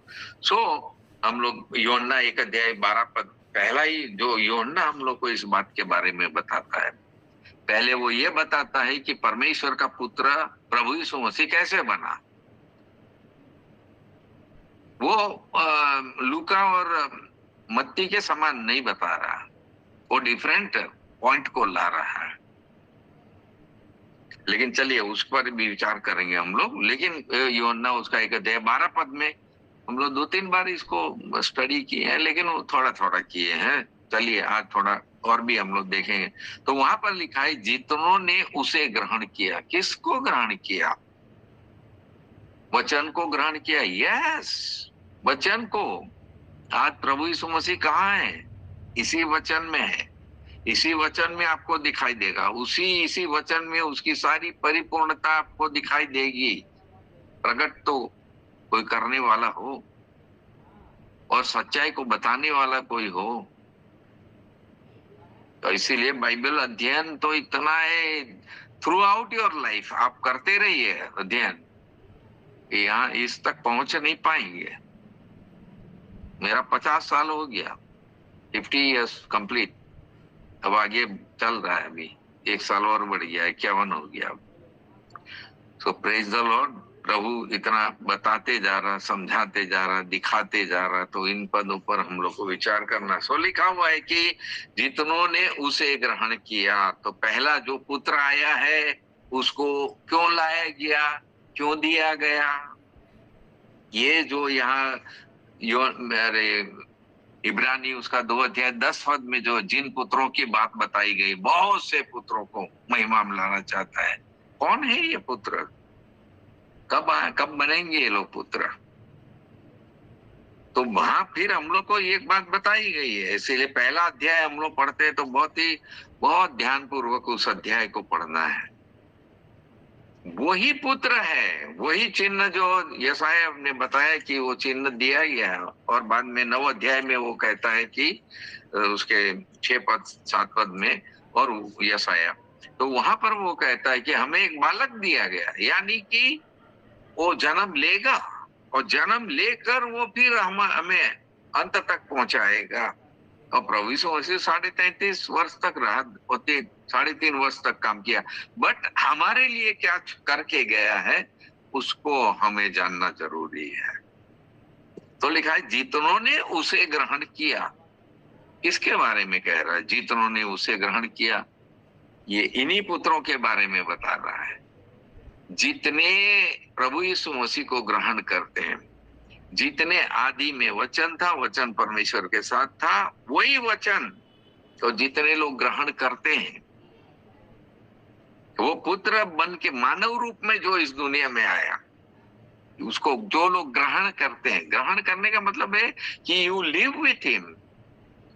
हम लोग यूहन्ना 1:12 पहला ही जो यूहन्ना हम लोग को इस बात के बारे में बताता है। पहले वो ये बताता है कि परमेश्वर का पुत्र प्रभु यीशु मसीह कैसे बना। वो लूका और मत्ती के समान नहीं बता रहा, वो डिफरेंट पॉइंट को ला रहा है। लेकिन चलिए उस पर भी विचार करेंगे हम लोग। लेकिन यूहन्ना उसका 1:12 में हम लोग 2-3 बार इसको स्टडी किए हैं, लेकिन वो थोड़ा थोड़ा किए हैं। चलिए आज थोड़ा और भी हम लोग देखेंगे। तो वहां पर लिखा है, जितनों ने उसे ग्रहण किया। किसको ग्रहण किया? वचन को ग्रहण किया। यस, वचन को। आज प्रभु यीशु मसीह कहाँ है? इसी वचन में है। इसी वचन में आपको दिखाई देगा, इसी वचन में उसकी सारी परिपूर्णता आपको दिखाई देगी। प्रकट तो कोई करने वाला हो, और सच्चाई को बताने वाला कोई हो। तो इसीलिए बाइबल अध्ययन तो इतना है, थ्रू आउट योर लाइफ आप करते रहिए अध्ययन, यहाँ इस तक पहुंच नहीं पाएंगे। मेरा 50 साल हो गया, 50 years कंप्लीट। अब आगे चल रहा है, अभी 1 साल और बढ़ गया, 51 हो गया। सो प्रेज द लॉर्ड। प्रभु इतना बताते जा रहा, समझाते जा रहा, दिखाते जा रहा, तो इन पदों पर हम लोग को विचार करना। सो लिखा हुआ है कि जितनों ने उसे ग्रहण किया। तो पहला जो पुत्र आया है, उसको क्यों लाया गया, क्यों दिया गया? ये जो यहाँ मेरे इब्रानी उसका 2:10 में जो जिन पुत्रों की बात बताई गई, बहुत से पुत्रों को महिमा में लाना चाहता है। कौन है ये पुत्र? कब बनेंगे ये लोग पुत्र? तो वहां फिर हम लोग को एक बात बताई गई है, इसीलिए पहला अध्याय हम लोग पढ़ते हैं तो बहुत ध्यान पूर्वक उस अध्याय को पढ़ना है। वही पुत्र है, वही चिन्ह जो यशायाह ने बताया कि वो चिन्ह दिया गया है, और बाद में 9 अध्याय में वो कहता है कि उसके 6 पद 7 पद में, और यशायाह तो वहां पर वो कहता है कि हमें एक बालक दिया गया, यानी कि वो जन्म लेगा और जन्म लेकर वो फिर हमें अंत तक पहुंचाएगा। और प्रभु यीशु मसीह 33.5 वर्ष तक रहा, होते 3.5 वर्ष तक काम किया, बट हमारे लिए क्या करके गया है उसको हमें जानना जरूरी है। तो लिखा है जितनों ने उसे ग्रहण किया। किसके बारे में कह रहा है जितनों ने उसे ग्रहण किया? ये इन्हीं पुत्रों के बारे में बता रहा है। जितने प्रभु यीशु मसीह को ग्रहण करते हैं, जितने आदि में वचन था, वचन परमेश्वर के साथ था, वही वचन तो जितने लोग ग्रहण करते हैं, वो पुत्र बन के मानव रूप में जो इस दुनिया में आया, उसको जो लोग ग्रहण करते हैं, ग्रहण करने का मतलब है कि यू लिव विथ हिम,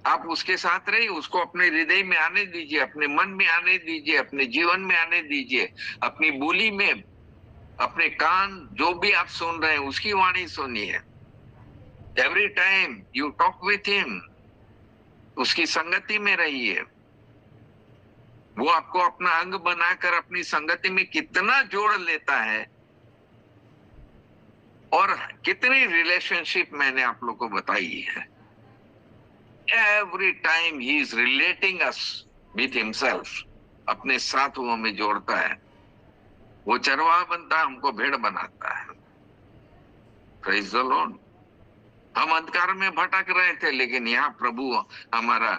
आप उसके साथ रहिए, उसको अपने हृदय में आने दीजिए, अपने मन में आने दीजिए, अपने जीवन में आने दीजिए, अपनी बोली में, अपने कान जो भी आप सुन रहे हैं उसकी वाणी सुनिए। Every time you talk with him, उसकी संगति में रहिए। वो आपको अपना अंग बनाकर अपनी संगति में कितना जोड़ लेता है, और कितनी रिलेशनशिप मैंने आप लोग को बताई है। Every time he is relating us with himself, अपने साथ वो हमें जोड़ता है। वो चरवाहा बनता है, हमको भेड़ बनाता है। Praise the Lord. हम अंधकार में भटक रहे थे, लेकिन यहाँ प्रभु हमारा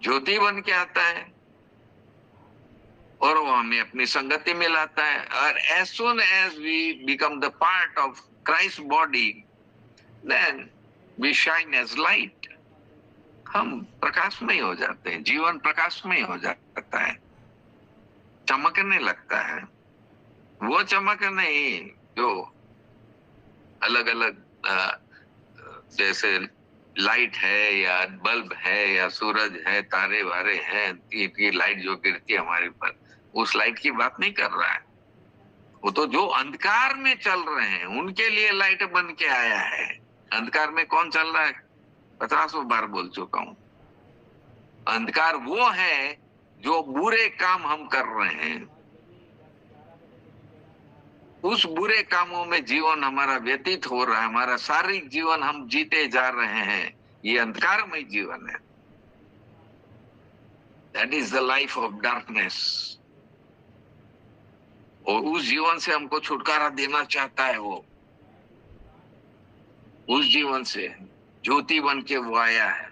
ज्योति बन के आता है और वो हमें अपनी संगति में लाता है। और as soon as we become the part of Christ's body, then we shine as light. हम प्रकाशमय हो जाते हैं, जीवन प्रकाशमय हो जाता है, चमकने लगता है। वो चमक नहीं जो अलग अलग जैसे लाइट है या बल्ब है या सूरज है, तारे वारे हैं, ये लाइट जो गिरती है हमारे ऊपर, उस लाइट की बात नहीं कर रहा है। वो तो जो अंधकार में चल रहे हैं उनके लिए लाइट बन के आया है। अंधकार में कौन चल रहा है? 50 बार बोल चुका हूं। अंधकार वो है जो बुरे काम हम कर रहे हैं, उस बुरे कामों में जीवन हमारा व्यतीत हो रहा है, हमारा शारीरिक जीवन हम जीते जा रहे हैं, ये अंधकारमय जीवन है। That is the life of darkness. और उस जीवन से हमको छुटकारा देना चाहता है वो। उस जीवन से ज्योति बन के वो आया है।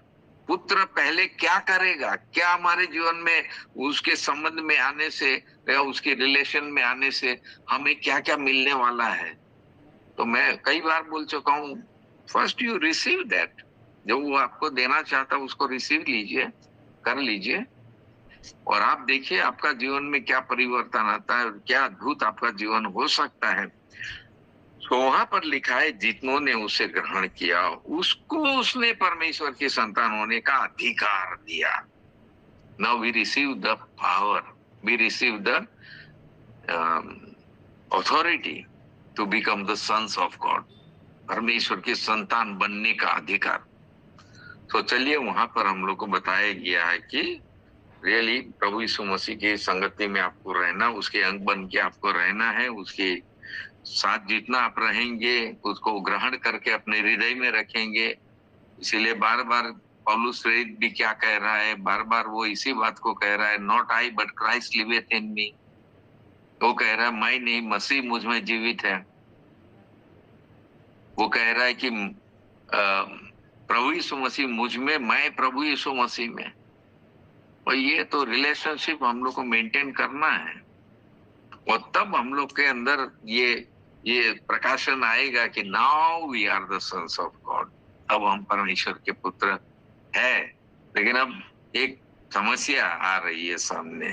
पुत्र पहले क्या करेगा, क्या हमारे जीवन में उसके संबंध में आने से या उसके रिलेशन में आने से हमें क्या क्या मिलने वाला है। तो मैं कई बार बोल चुका हूं, फर्स्ट यू रिसीव दैट। जो वो आपको देना चाहता है उसको रिसीव लीजिए, कर लीजिए, और आप देखिए आपका जीवन में क्या परिवर्तन आता है, क्या अद्भुत आपका जीवन हो सकता है। तो वहां पर लिखा है जितनों ने उसे ग्रहण किया उसको उसने परमेश्वर की संतान होने का अधिकार दिया। Now we receive the power, we receive the authority to become the sons of God, परमेश्वर की संतान बनने का अधिकार। तो चलिए वहां पर हम लोग को बताया गया है कि रियली प्रभु यीशु मसीह की संगति में आपको रहना, उसके अंग बन के आपको रहना है, उसके साथ जितना आप रहेंगे उसको ग्रहण करके अपने हृदय में रखेंगे। इसीलिए बार बार पौलुस प्रेरित भी क्या कह रहा है, बार बार वो इसी बात को कह रहा है, नॉट आई बट क्राइस्ट लिवेथ इन मी। वो कह रहा है मैं नहीं, मसीह मुझ में जीवित है। वो कह रहा है कि प्रभु यीशु मसीह मुझ में, मैं प्रभु यीशु मसीह में। और ये तो रिलेशनशिप हम लोग को मेंटेन करना है, और तब हम लोग के अंदर ये प्रकाशन आएगा कि now we are the sons of God. अब हम परमेश्वर के पुत्र है। लेकिन अब एक समस्या आ रही है सामने।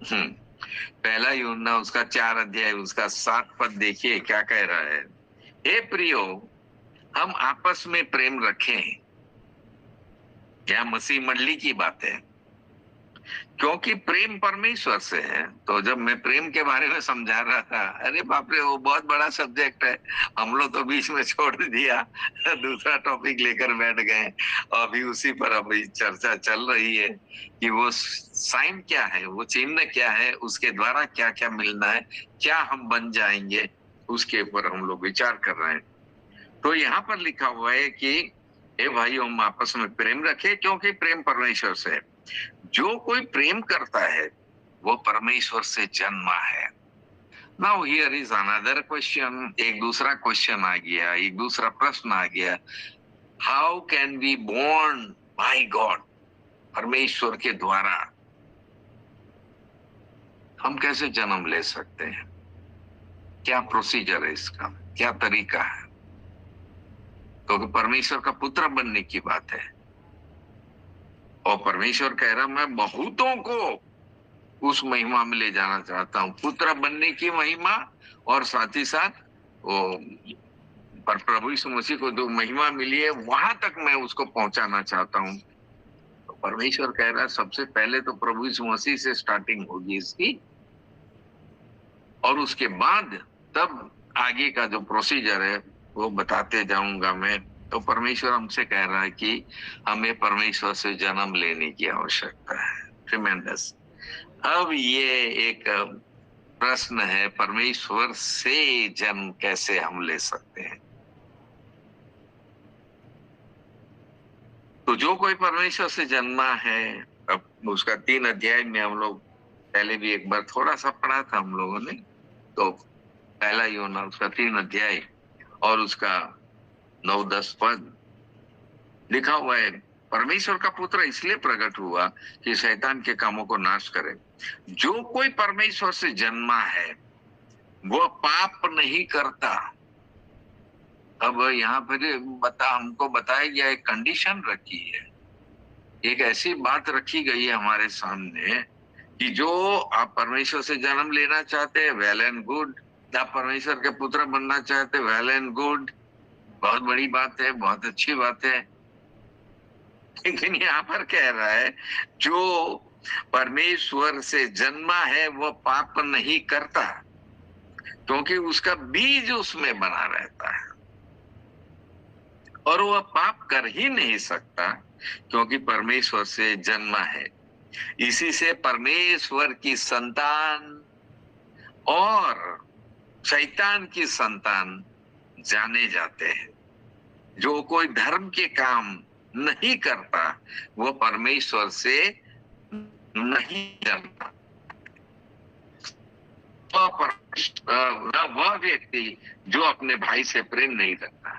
पहला यूहन्ना उसका 4 अध्याय उसका 7 पद देखिए क्या कह रहा है। हे प्रियो, हम आपस में प्रेम रखें। यह मसीह मंडली की बात है, क्योंकि प्रेम परमेश्वर से है। तो जब मैं प्रेम के बारे में समझा रहा था, अरे बाप रे, वो बहुत बड़ा सब्जेक्ट है, हम लोग तो बीच में छोड़ दिया, दूसरा टॉपिक लेकर बैठ गए। अभी उसी पर अभी चर्चा चल रही है कि वो साइन क्या है, वो चिन्ह क्या है, उसके द्वारा क्या क्या मिलना है, क्या हम बन जाएंगे, उसके ऊपर हम लोग विचार कर रहे हैं। तो यहाँ पर लिखा हुआ है कि हे भाइयों, हम आपस में प्रेम रखें, क्योंकि प्रेम परमेश्वर से है। जो कोई प्रेम करता है वो परमेश्वर से जन्मा है। Now here is another question, एक दूसरा क्वेश्चन आ गया, एक दूसरा प्रश्न आ गया। How can be born by God, परमेश्वर के द्वारा हम कैसे जन्म ले सकते हैं? क्या प्रोसीजर है इसका, क्या तरीका है? क्योंकि परमेश्वर का पुत्र बनने की बात है, और परमेश्वर कह रहा मैं बहुतों को उस महिमा में ले जाना चाहता हूं, पुत्र बनने की महिमा, और साथ ही साथ वो पर प्रभु यीशु मसीह को जो महिमा मिली है वहां तक मैं उसको पहुंचाना चाहता हूं। तो परमेश्वर कह रहा है सबसे पहले तो प्रभु यीशु मसीह से स्टार्टिंग होगी इसकी, और उसके बाद तब आगे का जो प्रोसीजर है वो बताते जाऊंगा मैं। तो परमेश्वर हमसे कह रहा है कि हमें परमेश्वर से जन्म लेने की आवश्यकता है। ट्रिमेंडस। अब ये एक प्रश्न है, परमेश्वर से जन्म कैसे हम ले सकते हैं? तो जो कोई परमेश्वर से जन्मा है, अब उसका 3 अध्याय में हम लोग पहले भी एक बार थोड़ा सा पढ़ा था हम लोगों ने। तो पहला यूहन्ना उसका 3 अध्याय और उसका 9-10 पद लिखा हुआ है, परमेश्वर का पुत्र इसलिए प्रकट हुआ कि शैतान के कामों को नाश करे। जो कोई परमेश्वर से जन्मा है वो पाप नहीं करता। अब यहाँ पर हमको बताया गया, एक कंडीशन रखी है, एक ऐसी बात रखी गई है हमारे सामने कि जो आप परमेश्वर से जन्म लेना चाहते हैं, वेल एंड गुड। आप परमेश्वर के पुत्र बनना चाहते हैं, वेल एंड गुड, बहुत बड़ी बात है, बहुत अच्छी बात है। लेकिन यहाँ पर कह रहा है जो परमेश्वर से जन्मा है वो पाप नहीं करता, क्योंकि उसका बीज उसमें बना रहता है, और वह पाप कर ही नहीं सकता क्योंकि परमेश्वर से जन्मा है। इसी से परमेश्वर की संतान और शैतान की संतान जाने जाते हैं। जो कोई धर्म के काम नहीं करता वो परमेश्वर से नहीं जन्मा। वह व्यक्ति जो अपने भाई से प्रेम नहीं रखता।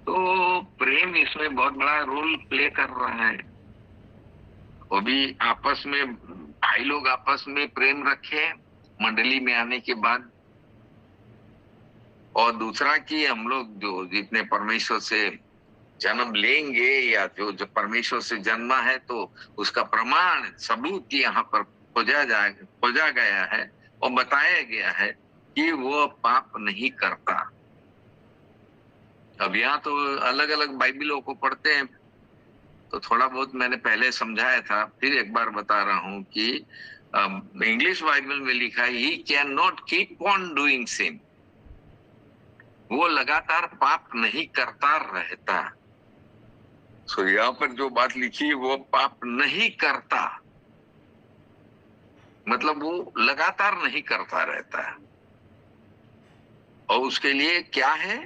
तो प्रेम इसमें बहुत बड़ा रोल प्ले कर रहा है। वो भी आपस में, भाई लोग आपस में प्रेम रखे मंडली में आने के बाद, और दूसरा कि हम लोग जो जितने परमेश्वर से जन्म लेंगे या जो परमेश्वर से जन्मा है, तो उसका प्रमाण सबूत यहाँ पर खोजा गया है और बताया गया है कि वो पाप नहीं करता। अब यहाँ तो अलग अलग बाइबलों को पढ़ते हैं, तो थोड़ा बहुत मैंने पहले समझाया था, फिर एक बार बता रहा हूं कि इंग्लिश बाइबल में लिखा है he can not keep on doing sin, वो लगातार पाप नहीं करता रहता। सो यहाँ पर जो बात लिखी है वो पाप नहीं करता, मतलब वो लगातार नहीं करता रहता है। और उसके लिए क्या है,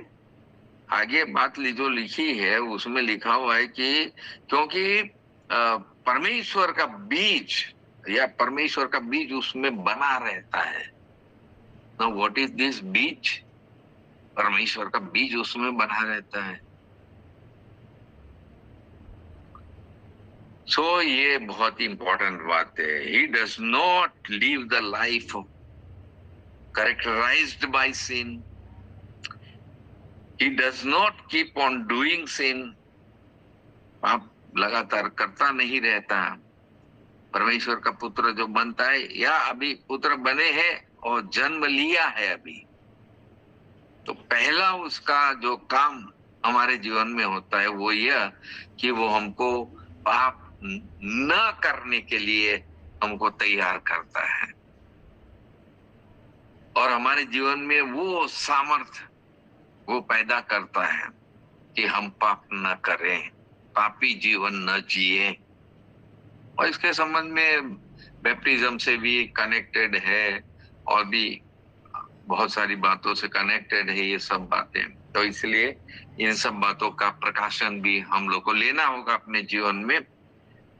आगे बात जो लिखी है उसमें लिखा हुआ है कि क्योंकि परमेश्वर का बीज या परमेश्वर का बीज उसमें बना रहता है। नाउ व्हाट इज दिस बीज? परमेश्वर का बीज उसमें बना रहता है। सो ये बहुत इंपॉर्टेंट बात है। He does not live the life characterized by sin, he does not keep on doing sin, पाप लगातार करता नहीं रहता। परमेश्वर का पुत्र जो बनता है या अभी पुत्र बने हैं और जन्म लिया है अभी, तो पहला उसका जो काम हमारे जीवन में होता है वो यह कि वो हमको पाप न करने के लिए हमको तैयार करता है और हमारे जीवन में वो सामर्थ्य वो पैदा करता है कि हम पाप न करें, पापी जीवन न जिए। और इसके संबंध में बैप्टिज्म से भी कनेक्टेड है और भी बहुत सारी बातों से कनेक्टेड है ये सब बातें। तो इसलिए इन सब बातों का प्रकाशन भी हम लोग को लेना होगा अपने जीवन में।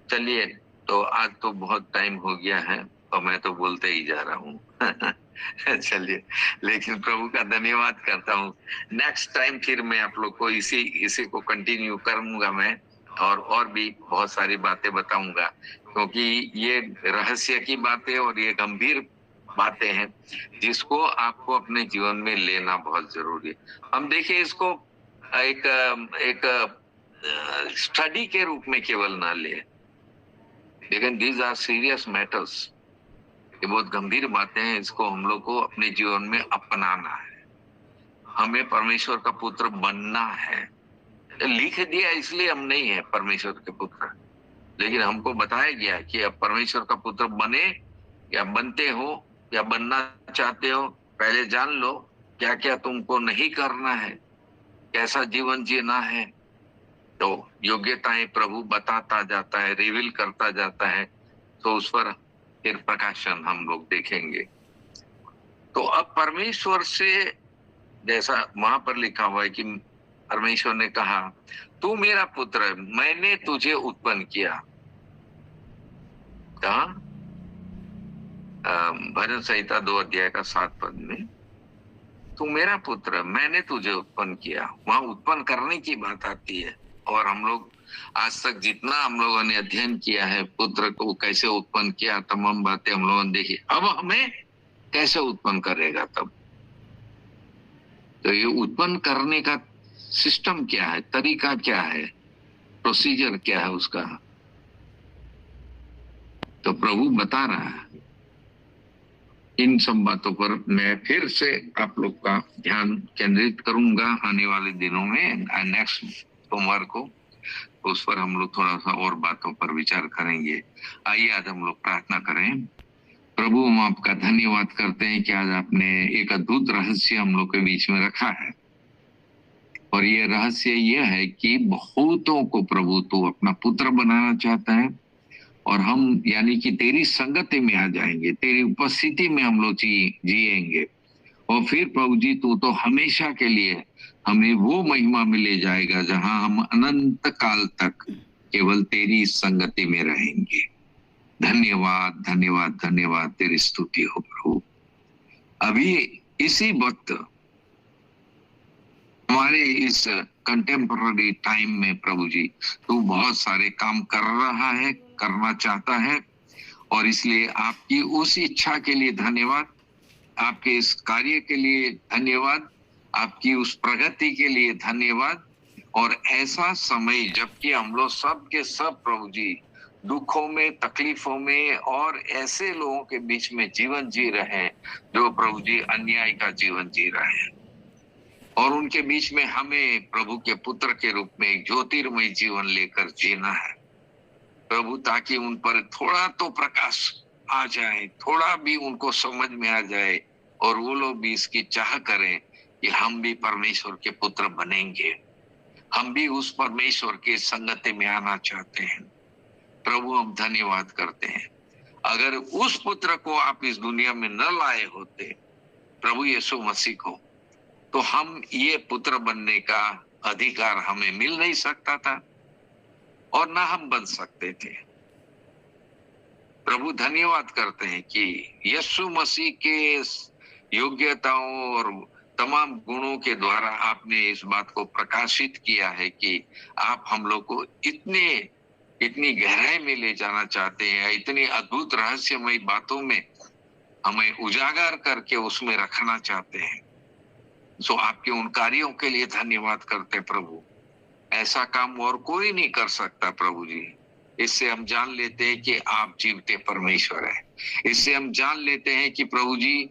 चलिए, तो आज तो बहुत टाइम हो गया है और मैं तो बोलते ही जा रहा हूँ। चलिए, लेकिन प्रभु का धन्यवाद करता हूँ। नेक्स्ट टाइम फिर मैं आप लोग को इसी को कंटिन्यू करूंगा मैं और भी बहुत सारी बातें बताऊंगा, क्योंकि ये रहस्य की बातें और ये गंभीर बातें हैं जिसको आपको अपने जीवन में लेना बहुत जरूरी है। हम देखिए इसको एक एक स्टडी के रूप में केवल ना ले, लेकिन दीज आर सीरियस मैटर्स। ये बहुत गंभीर बातें हैं, इसको हम लोग को अपने जीवन में अपनाना है। हमें परमेश्वर का पुत्र बनना है। लिख दिया इसलिए हम नहीं है परमेश्वर के पुत्र, लेकिन हमको बताया गया कि अब परमेश्वर का पुत्र बने या बनते हो या बनना चाहते हो, पहले जान लो क्या क्या तुमको नहीं करना है, कैसा जीवन जीना है। तो योग्यताएं प्रभु बताता जाता है, रिवील करता जाता है, तो उस पर फिर प्रकाशन हम लोग देखेंगे। तो अब परमेश्वर से, जैसा वहां पर लिखा हुआ है कि परमेश्वर ने कहा तू मेरा पुत्र है, मैंने तुझे उत्पन्न किया। कहा भजन संहिता 2 अध्याय का 7 पद में, तू मेरा पुत्र, मैंने तुझे उत्पन्न किया। वहां उत्पन्न करने की बात आती है। और हम लोग आज तक जितना हम लोगों ने अध्ययन किया है पुत्र को कैसे उत्पन्न किया, तमाम बातें हम लोगों ने देखी। अब हमें कैसे उत्पन्न करेगा तब? तो ये उत्पन्न करने का सिस्टम क्या है, तरीका क्या है, प्रोसीजर क्या है उसका, तो प्रभु बता रहा है। इन सब बातों पर मैं फिर से आप लोग का ध्यान केंद्रित करूंगा आने वाले दिनों में। नेक्स्ट सोमवार को उस पर हम लोग थोड़ा सा और बातों पर विचार करेंगे। आइए आज हम लोग प्रार्थना करें। प्रभु, हम आपका धन्यवाद करते हैं कि आज आपने एक अद्भुत रहस्य हम लोग के बीच में रखा है। और ये रहस्य यह है कि बहुतों को प्रभु तू अपना पुत्र बनाना चाहता है और हम यानी कि तेरी संगति में आ जाएंगे, तेरी उपस्थिति में हम लोग जिएंगे। और फिर प्रभु जी तू तो हमेशा के लिए हमें वो महिमा में ले जाएगा जहां हम अनंत काल तक केवल तेरी संगति में रहेंगे। धन्यवाद धन्यवाद धन्यवाद, तेरी स्तुति हो प्रभु। अभी इसी वक्त हमारे इस कंटेम्पररी टाइम में प्रभु जी तू बहुत सारे काम कर रहा है, करना चाहता है, और इसलिए आपकी उस इच्छा के लिए धन्यवाद, आपके इस कार्य के लिए धन्यवाद, आपकी उस प्रगति के लिए धन्यवाद। और ऐसा समय जबकि हम लोग सब के सब प्रभु जी दुखों में, तकलीफों में और ऐसे लोगों के बीच में जीवन जी रहे हैं जो प्रभु जी अन्याय का जीवन जी रहे हैं, और उनके बीच में हमें प्रभु के पुत्र के रूप में एक ज्योतिर्मय जीवन लेकर जीना है प्रभु, ताकि उन पर थोड़ा तो प्रकाश आ जाए, थोड़ा भी उनको समझ में आ जाए और वो लोग भी इसकी चाह करें कि हम भी परमेश्वर के पुत्र बनेंगे, हम भी उस परमेश्वर के संगति में आना चाहते हैं। प्रभु हम धन्यवाद करते हैं। अगर उस पुत्र को आप इस दुनिया में न लाए होते प्रभु यीशु मसीह को, तो हम ये पुत्र बनने का अधिकार हमें मिल नहीं सकता था और ना हम बन सकते थे। प्रभु धन्यवाद करते हैं कि यीशु मसीह के योग्यताओं और तमाम गुणों के द्वारा आपने इस बात को प्रकाशित किया है कि आप हम लोग को इतनी गहराई में ले जाना चाहते हैं, इतनी अद्भुत रहस्यमय बातों में हमें उजागर करके उसमें रखना चाहते हैं। सो आपके उन कार्यों के लिए धन्यवाद करते प्रभु। ऐसा काम और कोई नहीं कर सकता प्रभु जी, इससे हम जान लेते हैं कि आप जीवते परमेश्वर हैं। इससे हम जान लेते हैं कि प्रभु जी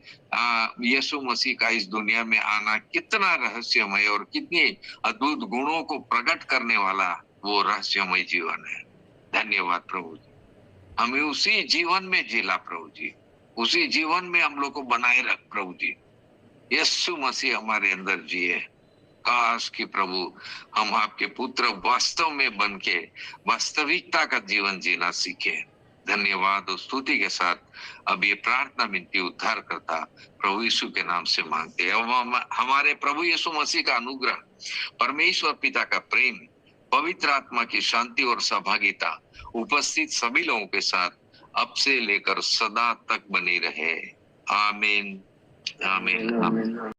यीशु मसीह का इस दुनिया में आना कितना रहस्यमय और कितनी अद्भुत गुणों को प्रकट करने वाला वो रहस्यमय जीवन है। धन्यवाद प्रभु जी, हमें उसी जीवन में जिला प्रभु जी, उसी जीवन में हम लोग को बनाए रख प्रभु जी। यीशु मसीह हमारे अंदर जिए। काश कि प्रभु हम आपके पुत्र वास्तव में बन के वास्तविकता का जीवन जीना सीखे। धन्यवाद और स्तुति के साथ अब ये प्रार्थना विनती उद्धार करता प्रभु यीशु के नाम से मांगते हैं। हमारे प्रभु यीशु मसीह का अनुग्रह, परमेश्वर पिता का प्रेम, पवित्र आत्मा की शांति और सहभागिता उपस्थित सभी लोगों के साथ अब से लेकर सदा तक बनी रहे। आमीन, आमीन, आमीन।